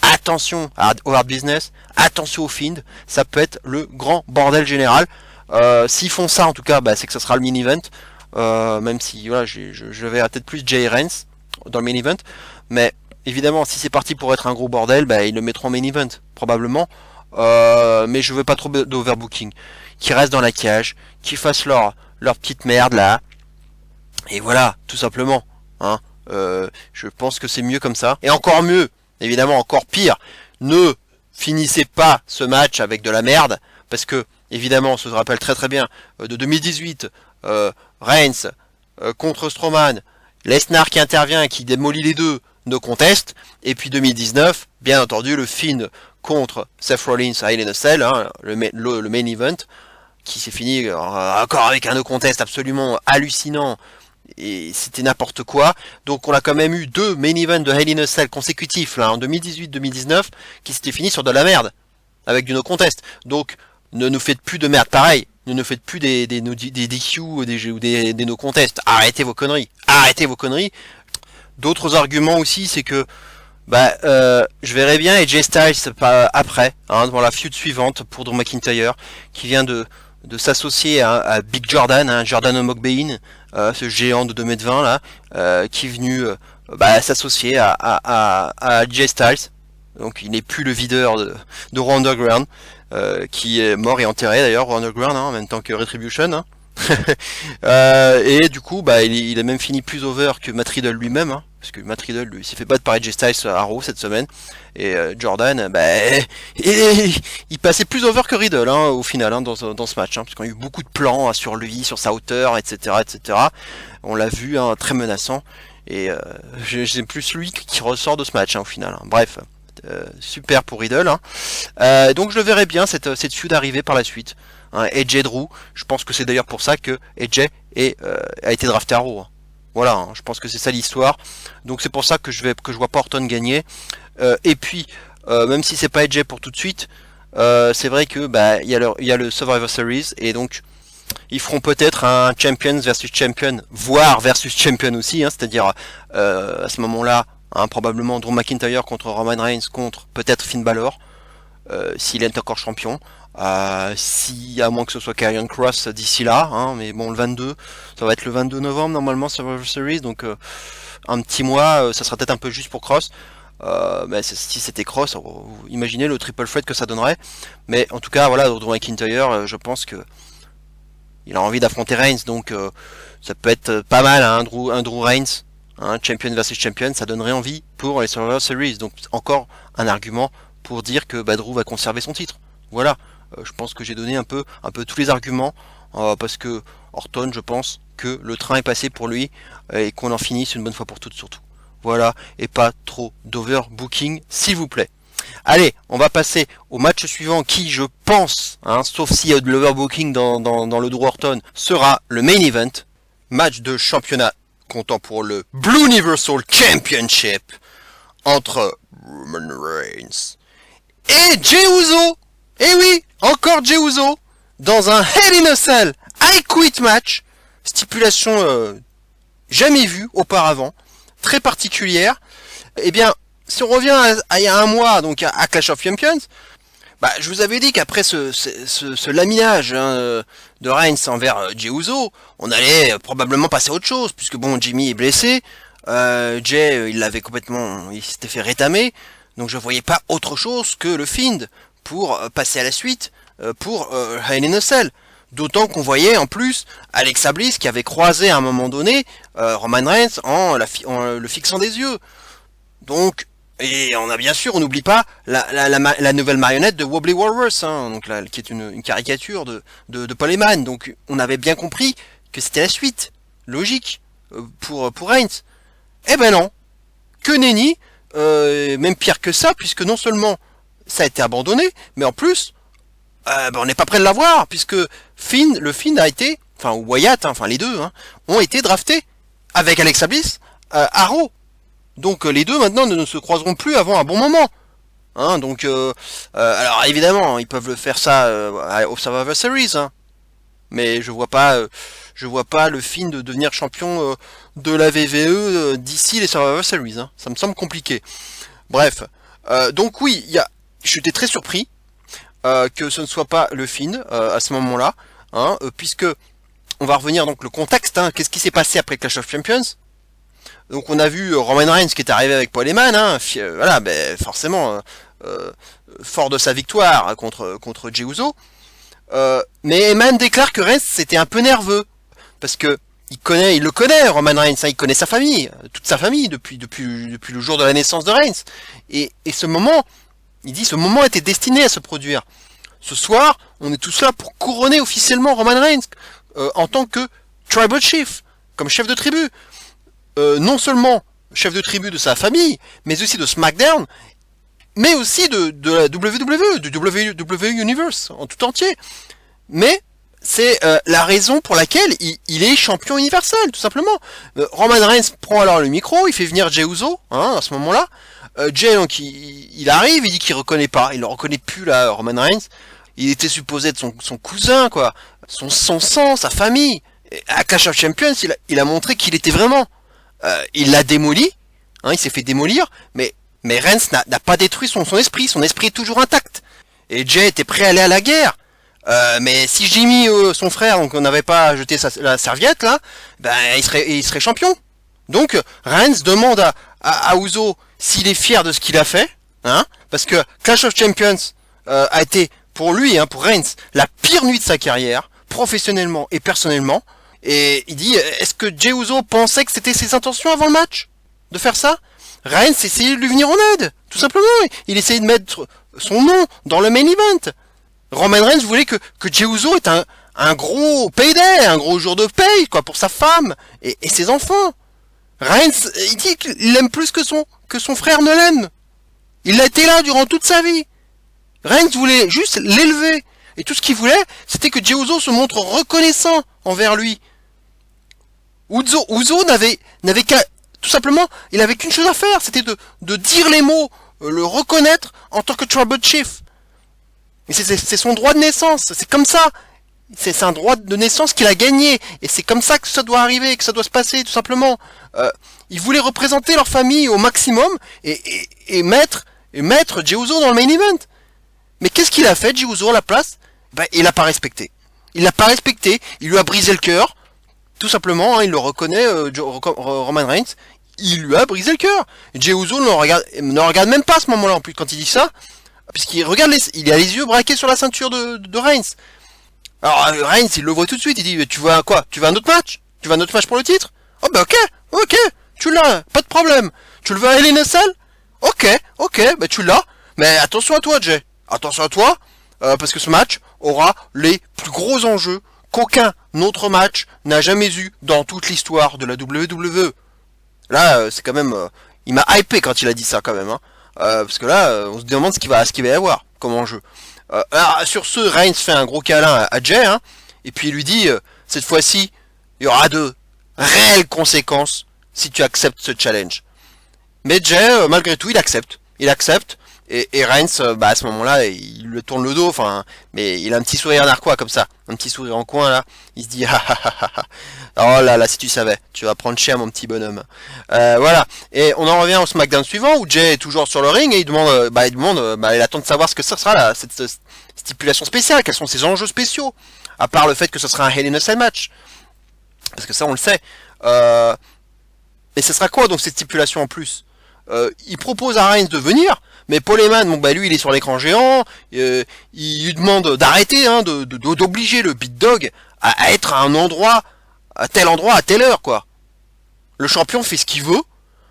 attention au Hard Business, attention au Fiend, ça peut être le grand bordel général. S'ils font ça, en tout cas, bah, c'est que ça sera le mini-event, même si voilà, je verrai peut-être plus Jay Reigns dans le mini-event, mais évidemment, si c'est parti pour être un gros bordel, bah, ils le mettront en mini-event, probablement, mais je veux pas trop d'overbooking, qui restent dans la cage, qui fassent leur petite merde là, et voilà, tout simplement, hein. Je pense que c'est mieux comme ça. Et encore mieux, évidemment, encore pire, ne finissez pas ce match avec de la merde, parce que, évidemment, on se rappelle très très bien de 2018, Reigns contre Strowman, Lesnar qui intervient et qui démolit les deux, no contest, et puis 2019, bien entendu, le Fiend contre Seth Rollins à Hell in a Cell, hein, le main event, qui s'est fini encore avec un no contest absolument hallucinant, et c'était n'importe quoi. Donc on a quand même eu 2 main events de Hell in a Cell consécutifs là en 2018-2019 qui s'étaient finis sur de la merde avec du no contest. Donc ne nous faites plus de merde pareil. Ne nous faites plus des DQ ou des no contest. Arrêtez vos conneries. D'autres arguments aussi, c'est que je verrais bien AJ Styles après, hein, dans la feud suivante pour Drew McIntyre, qui vient de s'associer à Big Jordan, hein, Jordan Mogbein, ce géant de 2m20 là, qui est venu s'associer à AJ Styles. Donc il n'est plus le videur de Raw Underground, qui est mort et enterré d'ailleurs, Raw Underground, hein, en même temps que Retribution. Hein. Et du coup, il a même fini plus over que Matt Riddle lui-même, hein, parce que Matt Riddle lui s'est fait battre par AJ Styles à Raw cette semaine, et Jordan, il passait plus over que Riddle, hein, au final, hein, dans ce match, hein, parce qu'on a eu beaucoup de plans, hein, sur lui, sur sa hauteur, etc. On l'a vu, hein, très menaçant, et c'est plus lui qui ressort de ce match, hein, au final. Hein. Bref, super pour Riddle. Hein. Donc je le verrai bien cette feud arriver par la suite. Hein, AJ Drew, je pense que c'est d'ailleurs pour ça que AJ a été drafté à Raw. Hein. Voilà, hein, je pense que c'est ça l'histoire. Donc c'est pour ça que je vois pas Orton gagner. Et puis, même si c'est pas AJ pour tout de suite, c'est vrai que il y a le Survivor Series, et donc ils feront peut-être un Champions versus Champion, voire versus Champion aussi, hein, c'est-à-dire à ce moment-là, hein, probablement Drew McIntyre contre Roman Reigns contre peut-être Finn Balor, s'il est encore champion. Si à moins que ce soit Karrion Kross d'ici là, hein, mais bon, le 22, ça va être le 22 novembre normalement Survivor Series, donc un petit mois, ça sera peut-être un peu juste pour Kross. Si c'était Kross, imaginez le triple threat que ça donnerait. Mais en tout cas, voilà, Drew McIntyre, je pense que il a envie d'affronter Reigns, donc ça peut être pas mal, hein, un Drew Reigns, hein, champion versus champion, ça donnerait envie pour les Survivor Series. Donc encore un argument pour dire que Drew va conserver son titre. Voilà. Je pense que j'ai donné un peu tous les arguments, parce que Orton, je pense que le train est passé pour lui, et qu'on en finisse une bonne fois pour toutes surtout. Voilà, et pas trop d'overbooking, s'il vous plaît. Allez, on va passer au match suivant qui, je pense, hein, sauf s'il y a de l'overbooking dans le Drew Orton, sera le main event, match de championnat comptant pour le Blue Universal Championship entre Roman Reigns et Jey Uso. Et oui, encore Jey Uso, dans un Hell in a Cell I Quit match, stipulation jamais vue auparavant, très particulière. Eh bien, si on revient à il y a un mois, donc à Clash of Champions, je vous avais dit qu'après ce laminage, hein, de Reigns envers Jey Uso, on allait probablement passer à autre chose, puisque bon, Jimmy est blessé, Jay, il s'était fait rétamer, donc je voyais pas autre chose que le Fiend pour passer à la suite pour Hell in a Cell. D'autant qu'on voyait en plus Alexa Bliss qui avait croisé à un moment donné Roman Reigns en le fixant des yeux. Donc, et on n'oublie pas la nouvelle marionnette de Wobbly Walrus, hein, donc qui est une caricature de Paul Heyman. Donc on avait bien compris que c'était la suite logique pour Reigns. Eh ben non, que nenni, même pire que ça, puisque non seulement ça a été abandonné, mais en plus, on n'est pas prêt de l'avoir, puisque le Fiend a été, enfin ou Wyatt, hein, enfin les deux, hein, ont été draftés avec Alexa Bliss à Raw. Donc les deux maintenant ne se croiseront plus avant un bon moment. Hein, donc alors évidemment ils peuvent le faire ça au Survivor Series, hein, mais je vois pas le Fiend de devenir champion de la WWE d'ici les Survivor Series. Hein. Ça me semble compliqué. Bref, donc oui, j'étais très surpris que ce ne soit pas le Fiend à ce moment-là, hein, puisque on va revenir donc le contexte. Hein, qu'est-ce qui s'est passé après Clash of Champions? Donc on a vu Roman Reigns qui est arrivé avec Paul Heyman, hein, voilà, forcément fort de sa victoire contre Jey Uso. Mais Heyman déclare que Reigns c'était un peu nerveux parce que il le connaît Roman Reigns, hein, il connaît sa famille, toute sa famille depuis le jour de la naissance de Reigns. Et ce moment était destiné à se produire. Ce soir, on est tous là pour couronner officiellement Roman Reigns en tant que Tribal Chief, comme chef de tribu. Non seulement chef de tribu de sa famille, mais aussi de SmackDown, mais aussi de la WWE, du WWE Universe en tout entier. Mais c'est la raison pour laquelle il est champion universel, tout simplement. Roman Reigns prend alors le micro, il fait venir Jey Uso, hein, à ce moment-là. Jey, donc, il arrive, il dit qu'il reconnaît pas, il le reconnaît plus là, Roman Reigns. Il était supposé être son cousin, quoi, son sang, sa famille. Et à Clash of Champions, il a montré qu'il était vraiment. Il l'a démoli, hein, il s'est fait démolir, mais Reigns n'a pas détruit son esprit est toujours intact. Et Jey était prêt à aller à la guerre. Mais si Jimmy, son frère, donc on n'avait pas jeté la serviette là, ben il serait champion. Donc Reigns demande à Uso s'il est fier de ce qu'il a fait, hein, parce que Clash of Champions a été pour lui, hein, pour Reigns, la pire nuit de sa carrière, professionnellement et personnellement. Et il dit, est-ce que Jey Uso pensait que c'était ses intentions avant le match de faire ça? Reigns essayait de lui venir en aide, tout simplement. Il essayait de mettre son nom dans le main event. Roman Reigns voulait que Jey Uso ait un gros payday, un gros jour de paye, quoi, pour sa femme et ses enfants. Reigns, il dit qu'il l'aime plus que son frère ne l'aime. Il a été là durant toute sa vie. Reigns voulait juste l'élever. Et tout ce qu'il voulait, c'était que Jey Uso se montre reconnaissant envers lui. Uso n'avait qu'à, tout simplement, il avait qu'une chose à faire, c'était de dire les mots, le reconnaître en tant que Tribal Chief. Et c'est son droit de naissance, c'est comme ça. C'est un droit de naissance qu'il a gagné, et c'est comme ça que ça doit arriver, que ça doit se passer, tout simplement. Ils voulaient représenter leur famille au maximum, et mettre Jey Uso dans le main event. Mais qu'est-ce qu'il a fait, Jey Uso, à la place? Ben, il l'a pas respecté. Il l'a pas respecté, il lui a brisé le cœur, tout simplement, hein, il le reconnaît, Roman Reigns, il lui a brisé le cœur. Jey Uso ne regarde même pas à ce moment-là, en plus, quand il dit ça, puisqu'il regarde il a les yeux braqués sur la ceinture de Reigns. Alors, Reigns, il le voit tout de suite, il dit, tu veux quoi? Tu veux un autre match? Tu veux un autre match pour le titre? Oh bah ok, tu l'as, pas de problème. Tu le veux à Hell in a Cell? Ok, bah tu l'as, mais attention à toi, Jey. Attention à toi, parce que ce match aura les plus gros enjeux qu'aucun autre match n'a jamais eu dans toute l'histoire de la WWE. Là, c'est quand même... il m'a hypé quand il a dit ça, quand même. Hein. Parce que là, on se demande ce qu'il va y avoir comme enjeu. Alors, sur ce, Reigns fait un gros câlin à Jey, hein, et puis il lui dit, cette fois-ci, il y aura de réelles conséquences si tu acceptes ce challenge. Mais Jey, malgré tout, il accepte. Et Reigns, à ce moment-là, il lui tourne le dos, enfin, mais il a un petit sourire narquois comme ça, un petit sourire en coin là. Il se dit, oh là là, si tu savais, tu vas prendre cher mon petit bonhomme. Voilà. Et on en revient au SmackDown suivant où Jey est toujours sur le ring et il attend de savoir ce que ça sera là, cette stipulation spéciale, quels sont ses enjeux spéciaux, à part le fait que ce sera un Hell in a Cell match, parce que ça on le sait. Et ce sera quoi donc cette stipulation en plus? Il propose à Reigns de venir, mais Paul Heyman, bon bah lui il est sur l'écran géant, il lui demande d'arrêter, hein, d'obliger le Big Dog à être à un endroit, à telle heure quoi. Le champion fait ce qu'il veut.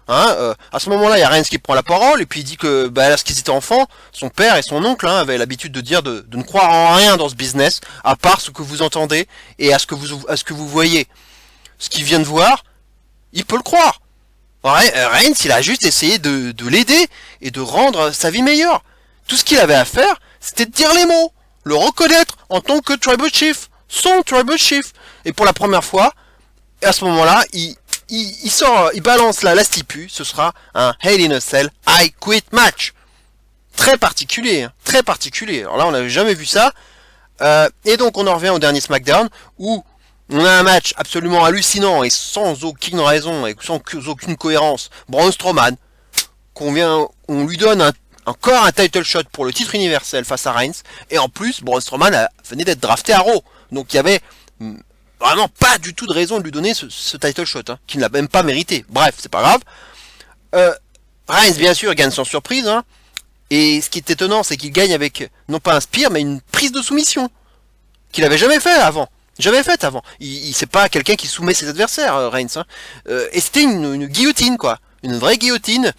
Hein, à ce moment-là, il y a Reigns qui prend la parole et puis il dit que bah, lorsqu'ils étaient enfants, son père et son oncle hein, avaient l'habitude de dire de ne croire en rien dans ce business, à part ce que vous entendez et à ce que vous voyez. Ce qu'il vient de voir, il peut le croire. Reigns, il a juste essayé de l'aider et de rendre sa vie meilleure. Tout ce qu'il avait à faire, c'était de dire les mots, le reconnaître en tant que Tribal Chief, son Tribal Chief. Et pour la première fois, à ce moment-là, il balance la stipu, ce sera un Hell in a Cell I Quit match. Très particulier, hein, très particulier. Alors là, on n'avait jamais vu ça. Et donc, on en revient au dernier SmackDown, où on a un match absolument hallucinant et sans aucune raison et sans aucune cohérence. Braun Strowman, on lui donne encore un title shot pour le titre universel face à Reigns, et en plus, Braun Strowman venait d'être drafté à Raw. Donc, il y avait vraiment pas du tout de raison de lui donner ce title shot, hein, qu'il n'a même pas mérité. Bref, c'est pas grave. Reigns, bien sûr, gagne sans surprise, hein, et ce qui est étonnant, c'est qu'il gagne avec, non pas un spear, mais une prise de soumission, qu'il avait jamais fait avant. C'est pas quelqu'un qui soumet ses adversaires, Reigns, hein. Et c'était une guillotine, quoi. Une vraie guillotine.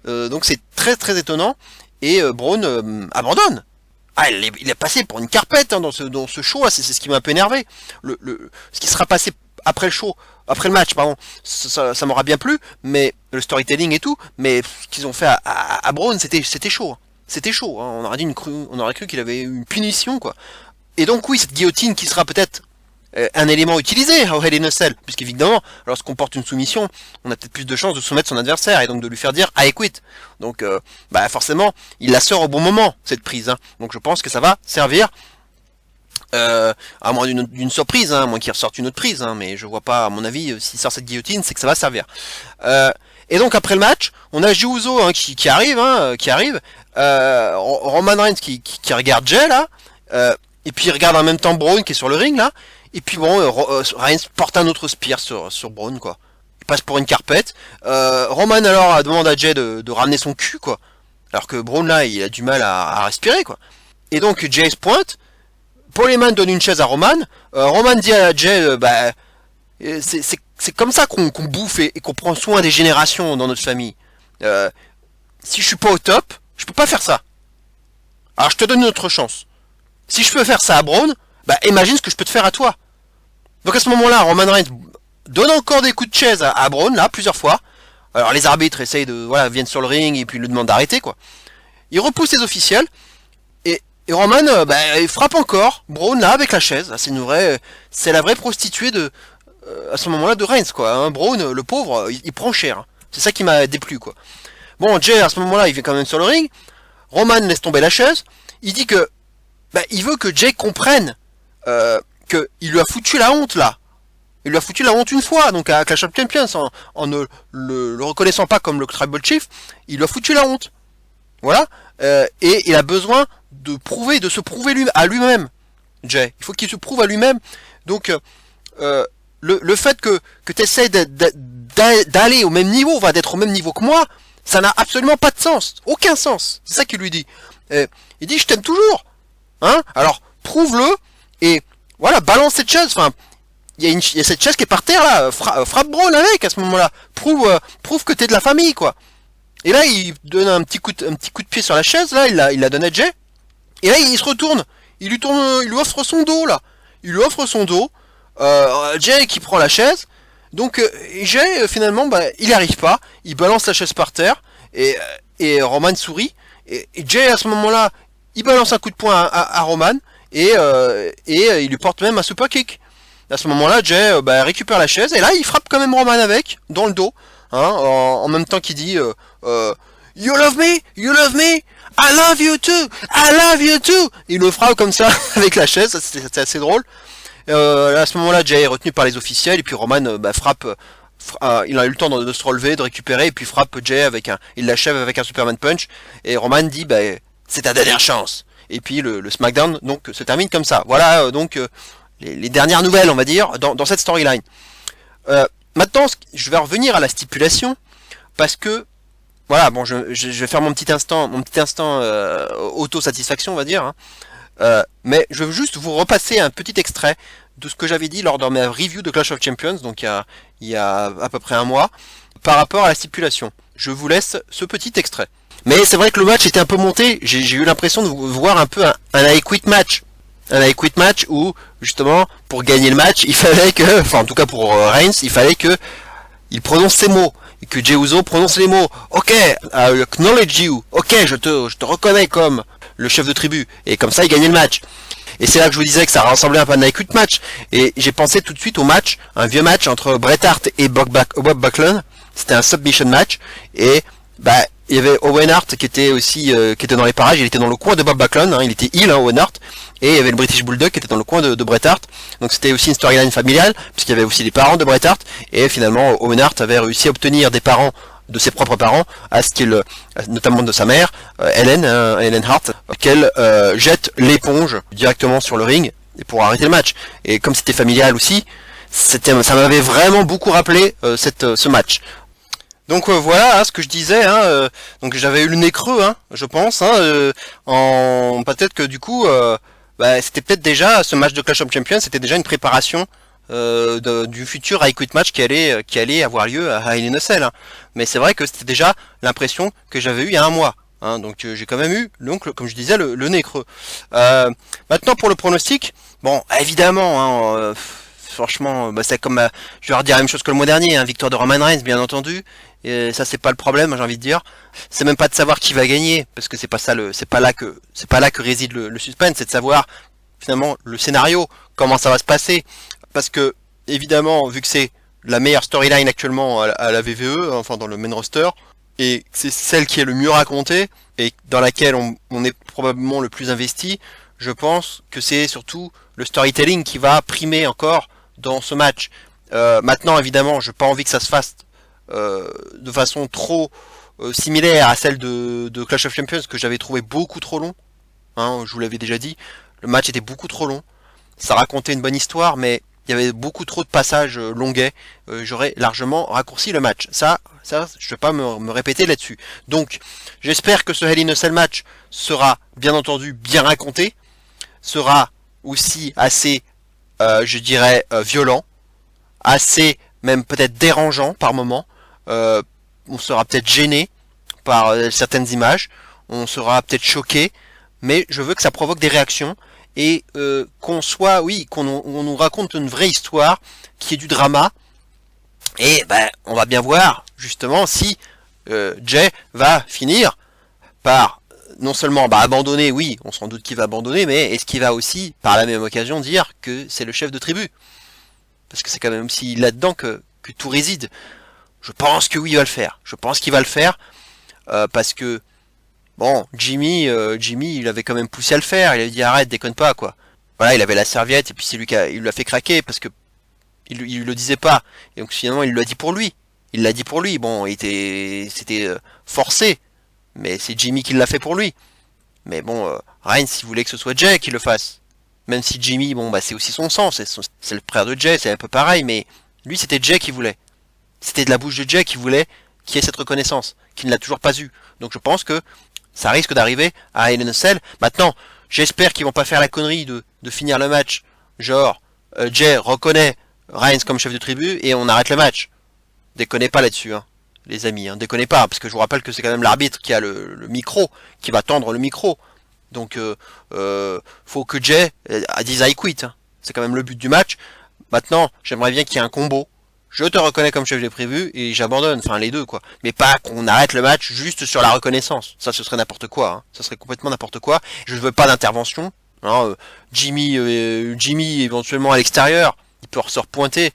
Donc c'est très très étonnant. Et Braun abandonne. Ah, il est passé pour une carpette hein, dans ce show, c'est ce qui m'a un peu énervé. Ce qui sera passé après le match, pardon, ça m'aura bien plu, mais le storytelling et tout, mais ce qu'ils ont fait à Braun, c'était chaud. Hein. C'était chaud. Hein. On aurait cru qu'il avait une punition, quoi. Et donc oui, cette guillotine qui sera peut-être un élément utilisé au Hell in a Cell, puisqu'évidemment, lorsqu'on porte une soumission, on a peut-être plus de chances de soumettre son adversaire et donc de lui faire dire I quit. Donc, forcément, il la sort au bon moment cette prise. Hein. Donc, je pense que ça va servir, à moins d'une surprise, hein, à moins qu'il ressorte une autre prise. Hein, mais je vois pas, à mon avis, s'il sort cette guillotine, c'est que ça va servir. Et donc après le match, on a Jey Uso hein, qui arrive, Roman Reigns qui regarde Jey là, et puis il regarde en même temps Braun qui est sur le ring là. Et puis bon, Reigns porte un autre spear sur Braun, quoi. Il passe pour une carpette. Roman alors demande à Jey de ramener son cul, quoi. Alors que Braun là, il a du mal à respirer, quoi. Et donc Jey se pointe. Paul Heyman donne une chaise à Roman. Roman dit à Jey, c'est comme ça qu'on bouffe et qu'on prend soin des générations dans notre famille. Si je suis pas au top, je peux pas faire ça. Alors je te donne une autre chance. Si je peux faire ça à Braun, imagine ce que je peux te faire à toi. Donc à ce moment-là, Roman Reigns donne encore des coups de chaise à Braun, là, plusieurs fois. Alors les arbitres essayent viennent sur le ring et puis lui demandent d'arrêter, quoi. Il repousse les officiels, et Roman, il frappe encore Braun, là, avec la chaise. C'est la vraie prostituée à ce moment-là, de Reigns, quoi. Hein, Braun, le pauvre, il prend cher. C'est ça qui m'a déplu, quoi. Bon, Jey, à ce moment-là, il vient quand même sur le ring. Roman laisse tomber la chaise. Il dit que, il veut que Jey comprenne qu'il lui a foutu la honte là. Il lui a foutu la honte une fois, donc à Clash of Champions, en ne le reconnaissant pas comme le Tribal Chief, il lui a foutu la honte. Voilà. Et il a besoin de se prouver à lui-même. Jey, il faut qu'il se prouve à lui-même. Donc le fait que tu essaies d'aller au même niveau, d'être au même niveau que moi, ça n'a absolument pas de sens. Aucun sens. C'est ça qu'il lui dit. Il dit je t'aime toujours. Hein? Alors prouve-le et voilà, balance cette chaise. Enfin, il y a cette chaise qui est par terre là. Frappe Braun avec à ce moment-là. Prouve que t'es de la famille, quoi. Et là, il donne un petit coup de pied sur la chaise. Là, il la donne à Jey. Et là, il se retourne. Il lui offre son dos là. Il lui offre son dos. Jey qui prend la chaise. Donc Jey finalement, il n'y arrive pas. Il balance la chaise par terre. Et Roman sourit. Et Jey à ce moment-là, il balance un coup de poing à Roman. Et il lui porte même un super kick. À ce moment-là, Jey récupère la chaise et là il frappe quand même Roman avec dans le dos, hein, en même temps qu'il dit You love me, I love you too, I love you too. Il le frappe comme ça avec la chaise, c'est assez drôle. À ce moment-là, Jey est retenu par les officiels et puis Roman frappe. Il a eu le temps de se relever, de récupérer et puis frappe Jey il l'achève avec un Superman Punch et Roman dit c'est ta dernière chance. Et puis le SmackDown donc se termine comme ça. Voilà donc les dernières nouvelles, on va dire, dans cette storyline. maintenant, je vais revenir à la stipulation, parce que, voilà, bon, je vais faire mon petit instant auto-satisfaction, on va dire, hein. Mais je veux juste vous repasser un petit extrait de ce que j'avais dit lors de ma review de Clash of Champions, donc il y a à peu près un mois, par rapport à la stipulation. Je vous laisse ce petit extrait. Mais c'est vrai que le match était un peu monté, j'ai eu l'impression de voir un peu un I quit match. Un I quit match où, justement, pour gagner le match, il fallait que, enfin en tout cas pour Reigns, il fallait que il prononce ses mots, et que Jey Uso prononce les mots. Ok, I acknowledge you. Ok, je te reconnais comme le chef de tribu. Et comme ça, il gagnait le match. Et c'est là que je vous disais que ça ressemblait un peu à un I quit match. Et j'ai pensé tout de suite au match, un vieux match entre Bret Hart et Bob Backlund. C'était un submission match. Et bah il y avait Owen Hart qui était aussi qui était dans les parages. Il était dans le coin de Bob Backlund. Hein, il était heel, hein, Owen Hart. Et il y avait le British Bulldog qui était dans le coin de Bret Hart. Donc c'était aussi une storyline familiale, puisqu'il y avait aussi les parents de Bret Hart. Et finalement, Owen Hart avait réussi à obtenir des parents, de ses propres parents, à ce qu'il, notamment de sa mère, Helen Hart, qu'elle jette l'éponge directement sur le ring et pour arrêter le match. Et comme c'était familial aussi, ça m'avait vraiment beaucoup rappelé ce match. Donc voilà hein, ce que je disais. Hein, donc j'avais eu le nez creux, hein, je pense. Hein, peut-être que du coup, c'était peut-être déjà ce match de Clash of Champions, c'était déjà une préparation du futur I Quit match qui allait avoir lieu à Hell in a Cell. Hein. Mais c'est vrai que c'était déjà l'impression que j'avais eu il y a un mois. Hein, donc j'ai quand même eu, donc, comme je disais, le nez creux. Maintenant pour le pronostic, bon évidemment, hein, franchement, c'est comme je vais redire la même chose que le mois dernier, hein, victoire de Roman Reigns bien entendu. Et ça c'est pas le problème, j'ai envie de dire. C'est même pas de savoir qui va gagner, parce que c'est pas là que réside le suspense, c'est de savoir finalement le scénario, comment ça va se passer. Parce que évidemment, vu que c'est la meilleure storyline actuellement à la VVE, enfin dans le main roster, et c'est celle qui est le mieux racontée et dans laquelle on est probablement le plus investi, je pense que c'est surtout le storytelling qui va primer encore dans ce match. Maintenant, évidemment, j'ai pas envie que ça se fasse de façon trop similaire à celle de Clash of Champions que j'avais trouvé beaucoup trop long. Hein, je vous l'avais déjà dit, le match était beaucoup trop long. Ça racontait une bonne histoire, mais il y avait beaucoup trop de passages longuets. J'aurais largement raccourci le match. Ça, je vais pas me répéter là-dessus. Donc, j'espère que ce Hell in a Cell match sera bien entendu bien raconté, sera aussi assez, je dirais, violent, assez même peut-être dérangeant par moment. On sera peut-être gêné par certaines images, on sera peut-être choqué, mais je veux que ça provoque des réactions et qu'on nous raconte une vraie histoire, qui est du drama. Et on va bien voir justement si Jey va finir par non seulement abandonner, oui, on s'en doute qu'il va abandonner, mais est-ce qu'il va aussi, par la même occasion, dire que c'est le chef de tribu? Parce que c'est quand même aussi là-dedans que tout réside. Je pense que oui, il va le faire. Je pense qu'il va le faire parce que bon, Jimmy, il avait quand même poussé à le faire. Il avait dit arrête, déconne pas quoi. Voilà, il avait la serviette et puis c'est lui il l'a fait craquer parce que il le disait pas. Et donc finalement, il l'a dit pour lui. Il l'a dit pour lui. Bon, c'était forcé, mais c'est Jimmy qui l'a fait pour lui. Mais bon, Reigns, s'il voulait que ce soit Jey qui le fasse. Même si Jimmy, bon, c'est aussi son sang, c'est le frère de Jey, c'est un peu pareil, mais lui, c'était Jey qui voulait. C'était de la bouche de Jey qui voulait qu'il y ait cette reconnaissance, qui ne l'a toujours pas eu. Donc je pense que ça risque d'arriver à Hell in a Cell. Maintenant, j'espère qu'ils vont pas faire la connerie de finir le match. Genre, Jey reconnaît Reigns comme chef de tribu et on arrête le match. Déconnez pas là-dessus, hein, les amis, hein, déconnez pas, parce que je vous rappelle que c'est quand même l'arbitre qui a le micro, qui va tendre le micro. Donc, faut que Jey dise I quit. Hein. C'est quand même le but du match. Maintenant, j'aimerais bien qu'il y ait un combo. Je te reconnais comme chef de tribu et j'abandonne. Enfin, les deux, quoi. Mais pas qu'on arrête le match juste sur la reconnaissance. Ça, ce serait n'importe quoi. Hein. Ça serait complètement n'importe quoi. Je ne veux pas d'intervention. Hein. Jimmy, éventuellement à l'extérieur, il peut se repointer,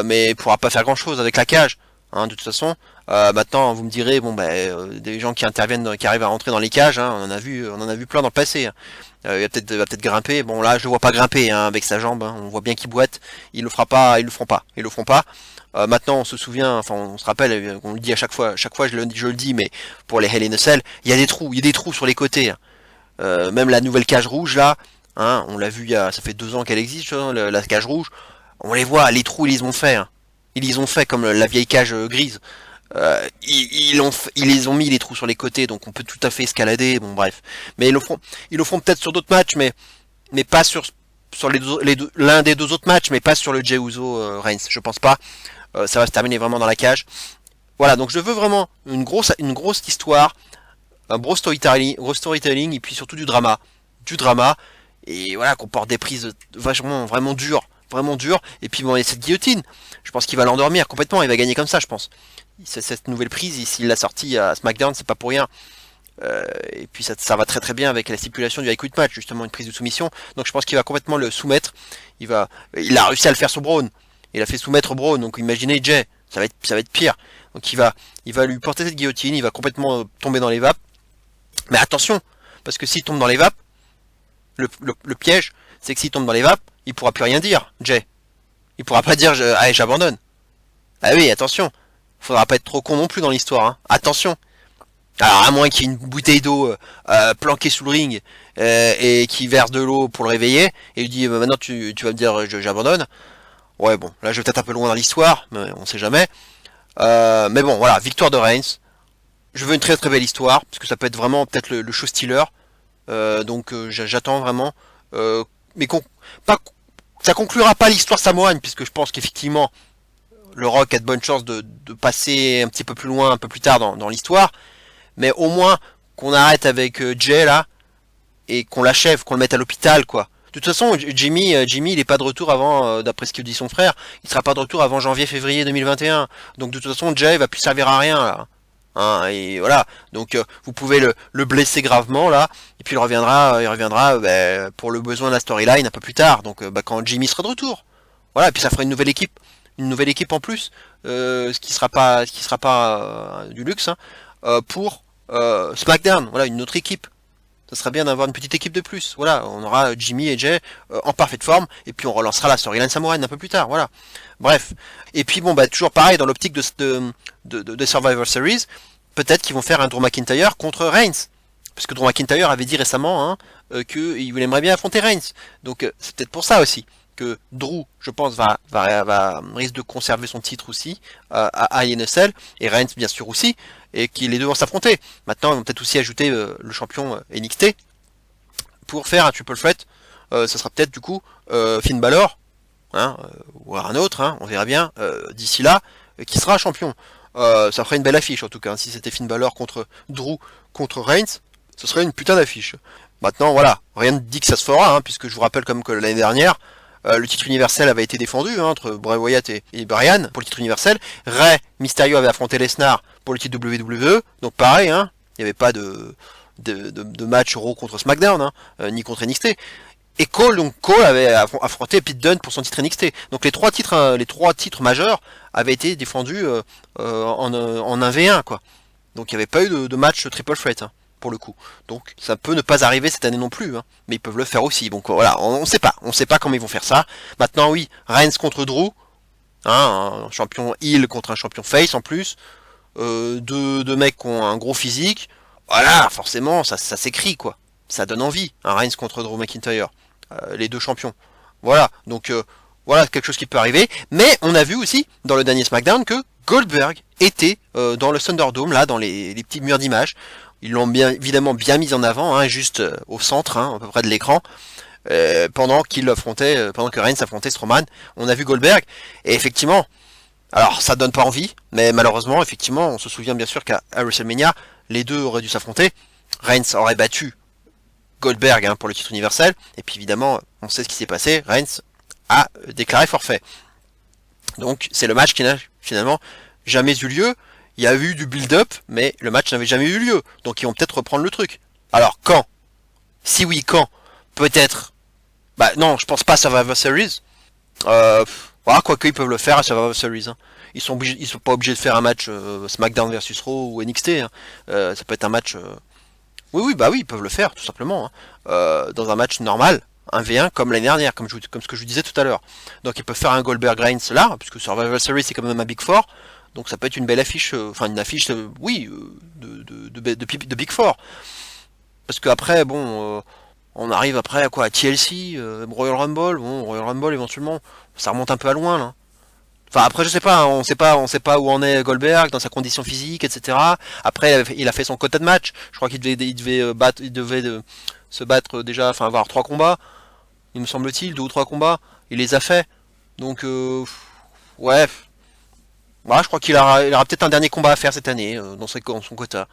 mais il pourra pas faire grand-chose avec la cage. Hein, de toute façon. Maintenant, vous me direz, bon, des gens qui interviennent, qui arrivent à rentrer dans les cages, hein, on en a vu plein dans le passé. Hein. Il va peut-être grimper. Bon, là, je le vois pas grimper hein, avec sa jambe. Hein. On voit bien qu'il boite. Ils le feront pas. Maintenant, on se souvient, enfin, on se rappelle, on le dit à chaque fois je le dis, mais pour les Hell in a Cell, il y a des trous sur les côtés. Hein. Même la nouvelle cage rouge là, hein, on l'a vu ça fait 2 ans qu'elle existe, la cage rouge. On les voit, les trous ils les ont fait. Hein. Ils les ont fait comme la vieille cage grise. Ils les ont mis les trous sur les côtés, donc on peut tout à fait escalader. Bon, bref. Mais ils le feront peut-être sur d'autres matchs, mais pas sur l'un des deux autres matchs, mais pas sur le Jey Uso Reigns. Je pense pas. Ça va se terminer vraiment dans la cage. Voilà, donc je veux vraiment une grosse histoire, un gros storytelling, et puis surtout du drama, et voilà, qu'on porte des prises vraiment dures, et puis bon, il y a cette guillotine, je pense qu'il va l'endormir complètement, il va gagner comme ça, je pense. Cette nouvelle prise, s'il l'a sortie à SmackDown, c'est pas pour rien. Et puis ça va très très bien avec la stipulation du I Quit Match, justement une prise de soumission. Donc je pense qu'il va complètement le soumettre. Il a réussi à le faire sur Braun. Il a fait soumettre Braun. Donc imaginez Jay, ça va être pire. Donc il va lui porter cette guillotine. Il va complètement tomber dans les vapes. Mais attention, parce que s'il tombe dans les vapes, le piège, c'est que s'il tombe dans les vapes, il pourra plus rien dire, Jay. Il pourra pas dire allez, j'abandonne. Ah oui, attention. Faudra pas être trop con non plus dans l'histoire. Hein. Attention. Alors à moins qu'il y ait une bouteille d'eau planquée sous le ring et qui verse de l'eau pour le réveiller et lui dit maintenant tu vas me dire j'abandonne. Ouais bon, là je vais peut-être un peu loin dans l'histoire, mais on sait jamais. Mais bon voilà, victoire de Reigns. Je veux une très très belle histoire parce que ça peut être vraiment peut-être le show stealer. Donc j'attends vraiment. Mais pas, ça conclura pas l'histoire samoane puisque je pense qu'effectivement le Rock a de bonnes chances de passer un petit peu plus loin, un peu plus tard dans l'histoire. Mais au moins qu'on arrête avec Jay là et qu'on l'achève, qu'on le mette à l'hôpital quoi. De toute façon, Jimmy, il est pas de retour avant, d'après ce que dit son frère, il sera pas de retour avant janvier-février 2021. Donc de toute façon, Jay va plus servir à rien là. Hein, et voilà. Donc vous pouvez le blesser gravement là, et puis il reviendra pour le besoin de la storyline un peu plus tard. Donc quand Jimmy sera de retour. Voilà, et puis ça fera une nouvelle équipe en plus, ce qui sera pas du luxe. Hein, pour SmackDown, voilà, une autre équipe. Ça serait bien d'avoir une petite équipe de plus. Voilà, on aura Jimmy et Jay en parfaite forme, et puis on relancera la storyline samouraine un peu plus tard. Voilà. Bref. Et puis bon, toujours pareil dans l'optique de Survivor Series, peut-être qu'ils vont faire un Drew McIntyre contre Reigns, parce que Drew McIntyre avait dit récemment qu'il aimerait bien affronter Reigns. Donc c'est peut-être pour ça aussi que Drew, je pense, risque de conserver son titre aussi à INSL, et Reigns bien sûr aussi, et que les deux vont s'affronter. Maintenant, ils vont peut-être aussi ajouter le champion NXT pour faire un triple threat. Ça sera peut-être du coup Finn Balor, hein, ou un autre, hein, on verra bien d'ici là, qui sera champion. Ça ferait une belle affiche en tout cas. Hein, si c'était Finn Balor contre Drew contre Reigns, ce serait une putain d'affiche. Maintenant, voilà, rien ne dit que ça se fera, hein, puisque je vous rappelle comme que l'année dernière, le titre universel avait été défendu entre Bray Wyatt et Bryan pour le titre universel. Rey Mysterio avait affronté Lesnar pour le titre WWE. Donc pareil, hein, il n'y avait pas de match Raw contre SmackDown, hein, ni contre NXT. Et Cole avait affronté Pete Dunne pour son titre NXT. Donc les trois titres majeurs avaient été défendus en 1v1 quoi. Donc il n'y avait pas eu de match triple threat. Hein, pour le coup. Donc ça peut ne pas arriver cette année non plus, hein, mais ils peuvent le faire aussi. Donc voilà, on sait pas comment ils vont faire ça. Maintenant oui, Reigns contre Drew, hein, un champion heel contre un champion face en plus, deux mecs qui ont un gros physique, voilà, forcément ça s'écrit quoi, ça donne envie, un Reigns contre Drew McIntyre, les deux champions. Voilà, donc voilà quelque chose qui peut arriver, mais on a vu aussi dans le dernier SmackDown que Goldberg était dans le Thunderdome, là, dans les petits murs d'images. Ils l'ont évidemment bien mis en avant, hein, juste au centre, hein, à peu près de l'écran, pendant que Reigns affrontait Strowman. On a vu Goldberg, et effectivement, alors ça donne pas envie, mais malheureusement, effectivement, on se souvient bien sûr qu'à WrestleMania, les deux auraient dû s'affronter. Reigns aurait battu Goldberg, hein, pour le titre universel, et puis évidemment, on sait ce qui s'est passé, Reigns a déclaré forfait. Donc c'est le match qui n'a finalement jamais eu lieu. Il y a eu du build-up, mais le match n'avait jamais eu lieu. Donc ils vont peut-être reprendre le truc. Alors quand? Si oui, quand? Peut-être. Bah non, je pense pas à Survivor Series. Voilà, quoique ils peuvent le faire à Survivor Series. Hein. Ils sont pas obligés de faire un match SmackDown versus Raw ou NXT. Hein. Ça peut être un match. Oui, bah oui, ils peuvent le faire tout simplement. Hein. Dans un match normal. 1v1 comme l'année dernière, comme ce que je vous disais tout à l'heure. Donc ils peuvent faire un Goldberg Reigns là, puisque Survivor Series c'est quand même un Big Four. Donc ça peut être une belle affiche, une affiche, oui, de Big Four. Parce qu'après, bon, on arrive après à quoi? À TLC, Royal Rumble, bon, Royal Rumble éventuellement, ça remonte un peu à loin là. Enfin après je sais pas, hein, on sait pas où en est Goldberg dans sa condition physique, etc. Après il a fait son quota de match. Je crois il devait battre, se battre déjà, enfin avoir 3 combats, il me semble-t-il, 2 ou 3 combats. Il les a fait. Donc ouais, voilà, je crois il aura peut-être un dernier combat à faire cette année dans son quota.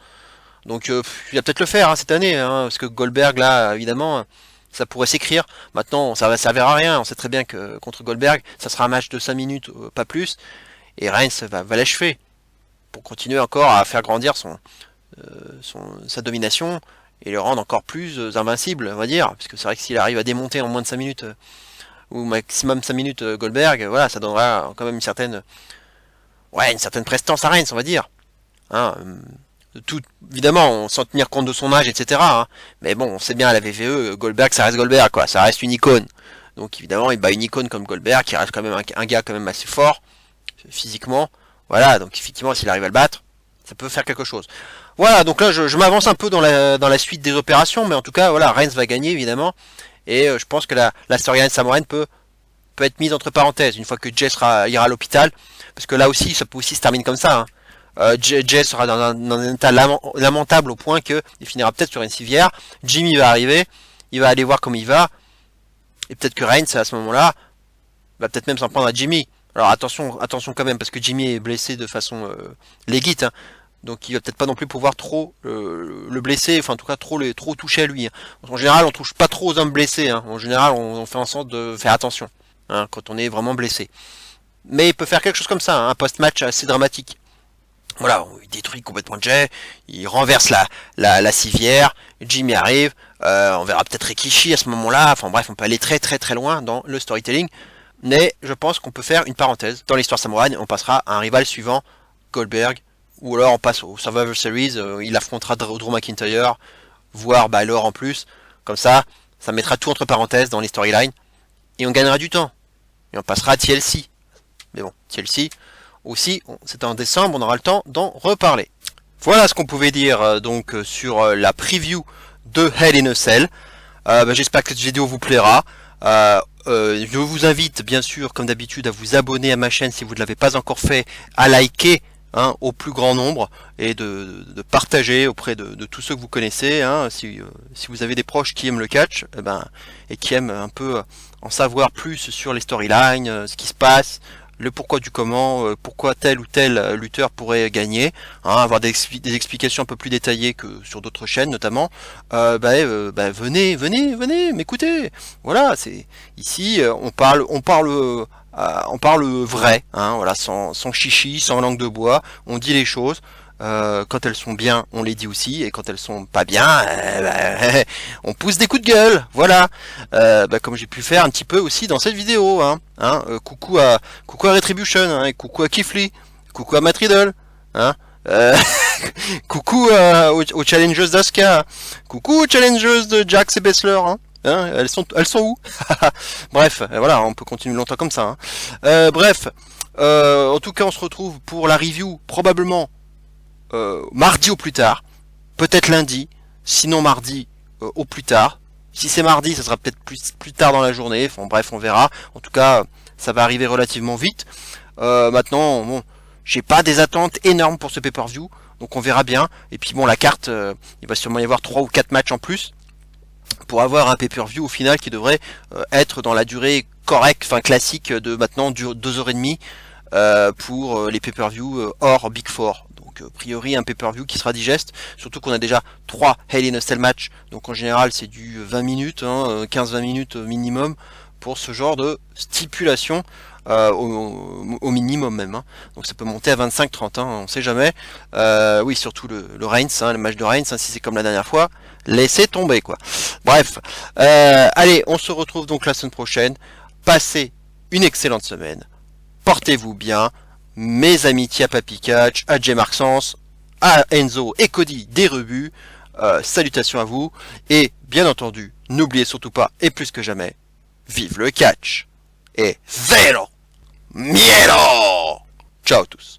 Donc il va peut-être le faire hein, cette année, hein, parce que Goldberg là, évidemment, ça pourrait s'écrire. Maintenant, ça va servir à rien. On sait très bien que contre Goldberg, ça sera un match de 5 minutes, pas plus, et Reigns va l'achever pour continuer encore à faire grandir sa domination et le rendre encore plus invincible, on va dire. Parce que c'est vrai que s'il arrive à démonter en moins de 5 minutes, ou maximum 5 minutes Goldberg, voilà, ça donnera quand même une certaine prestance à Reigns, on va dire. Hein, tout, évidemment, sans tenir compte de son âge, etc. Hein. Mais bon, on sait bien à la VVE, Goldberg, ça reste Goldberg, quoi. Ça reste une icône. Donc évidemment, il bat une icône comme Goldberg, qui reste quand même un gars quand même assez fort, physiquement. Voilà, donc effectivement, s'il arrive à le battre, ça peut faire quelque chose. Voilà, donc là, je m'avance un peu dans la suite des opérations, mais en tout cas, voilà, Reigns va gagner, évidemment. Et je pense que la storyline Samoan peut être mise entre parenthèses, une fois que Jay ira à l'hôpital. Parce que là aussi, ça peut aussi se terminer comme ça. Hein. Jay sera dans un état lamentable au point qu'il finira peut-être sur une civière. Jimmy va arriver, il va aller voir comment il va, et peut-être que Reigns à ce moment-là va peut-être même s'en prendre à Jimmy. Alors attention quand même, parce que Jimmy est blessé de façon légite, hein. Donc il va peut-être pas non plus pouvoir trop le blesser, enfin en tout cas trop toucher à lui. Hein. En général, on touche pas trop aux hommes blessés. Hein. En général, on fait en sorte de faire attention hein, quand on est vraiment blessé. Mais il peut faire quelque chose comme ça, hein, un post-match assez dramatique. Voilà, il détruit complètement Jay, il renverse la civière, Jimmy arrive, on verra peut-être Rikishi à ce moment-là, enfin bref, on peut aller très très très loin dans le storytelling, mais je pense qu'on peut faire une parenthèse dans l'histoire samouraïne, on passera à un rival suivant, Goldberg, ou alors on passe au Survivor Series, il affrontera Drew McIntyre, voire Balor en plus, comme ça mettra tout entre parenthèses dans les storylines, et on gagnera du temps, et on passera à TLC. Mais bon, TLC, aussi, c'est en décembre, on aura le temps d'en reparler. Voilà ce qu'on pouvait dire donc sur la preview de Hell in a Cell. J'espère que cette vidéo vous plaira. Je vous invite bien sûr, comme d'habitude, à vous abonner à ma chaîne si vous ne l'avez pas encore fait, à liker hein, au plus grand nombre et de partager auprès de tous ceux que vous connaissez. Hein, si vous avez des proches qui aiment le catch et qui aiment un peu en savoir plus sur les storylines, ce qui se passe, le pourquoi du comment, pourquoi tel ou tel lutteur pourrait gagner, hein, avoir des explications un peu plus détaillées que sur d'autres chaînes notamment, venez m'écouter. Voilà, c'est ici on parle vrai, hein, voilà, sans chichi, sans langue de bois, on dit les choses. Quand elles sont bien, on les dit aussi, et quand elles sont pas bien, on pousse des coups de gueule, voilà. Comme j'ai pu faire un petit peu aussi dans cette vidéo, hein. Coucou à Retribution, hein, et coucou à Keith Lee, coucou à Matt Riddle, hein. Coucou aux challengers d'Asuka, coucou aux challengers de Jax et Bessler, hein. Hein, elles sont où? Bref, voilà, on peut continuer longtemps comme ça. Hein. En tout cas, on se retrouve pour la review probablement mardi au plus tard, peut-être lundi, sinon mardi au plus tard. Si c'est mardi, ça sera peut-être plus tard dans la journée. Enfin bref, on verra. En tout cas, ça va arriver relativement vite. Maintenant, bon, j'ai pas des attentes énormes pour ce pay-per-view, donc on verra bien. Et puis bon, la carte, il va sûrement y avoir 3 ou 4 matchs en plus pour avoir un pay-per-view au final qui devrait être dans la durée correcte, enfin classique de maintenant 2h30 pour les pay-per-view hors Big Four. Donc a priori un pay-per-view qui sera digeste, surtout qu'on a déjà 3 Hell in a Cell match, donc en général c'est du 20 minutes, hein, 15-20 minutes minimum pour ce genre de stipulation. Au minimum même, hein. Donc ça peut monter à 25-30, hein, on sait jamais. Oui, surtout le Reigns, hein, le match de Reigns, hein, si c'est comme la dernière fois, laissez tomber quoi. Bref, allez, on se retrouve donc la semaine prochaine. Passez une excellente semaine. Portez-vous bien. Mes amitiés à Papy Catch, à Jay Marksens, à Enzo et Cody des rebuts. Salutations à vous. Et bien entendu, n'oubliez surtout pas, et plus que jamais, vive le catch. Et zéro miedo. Ciao à tous.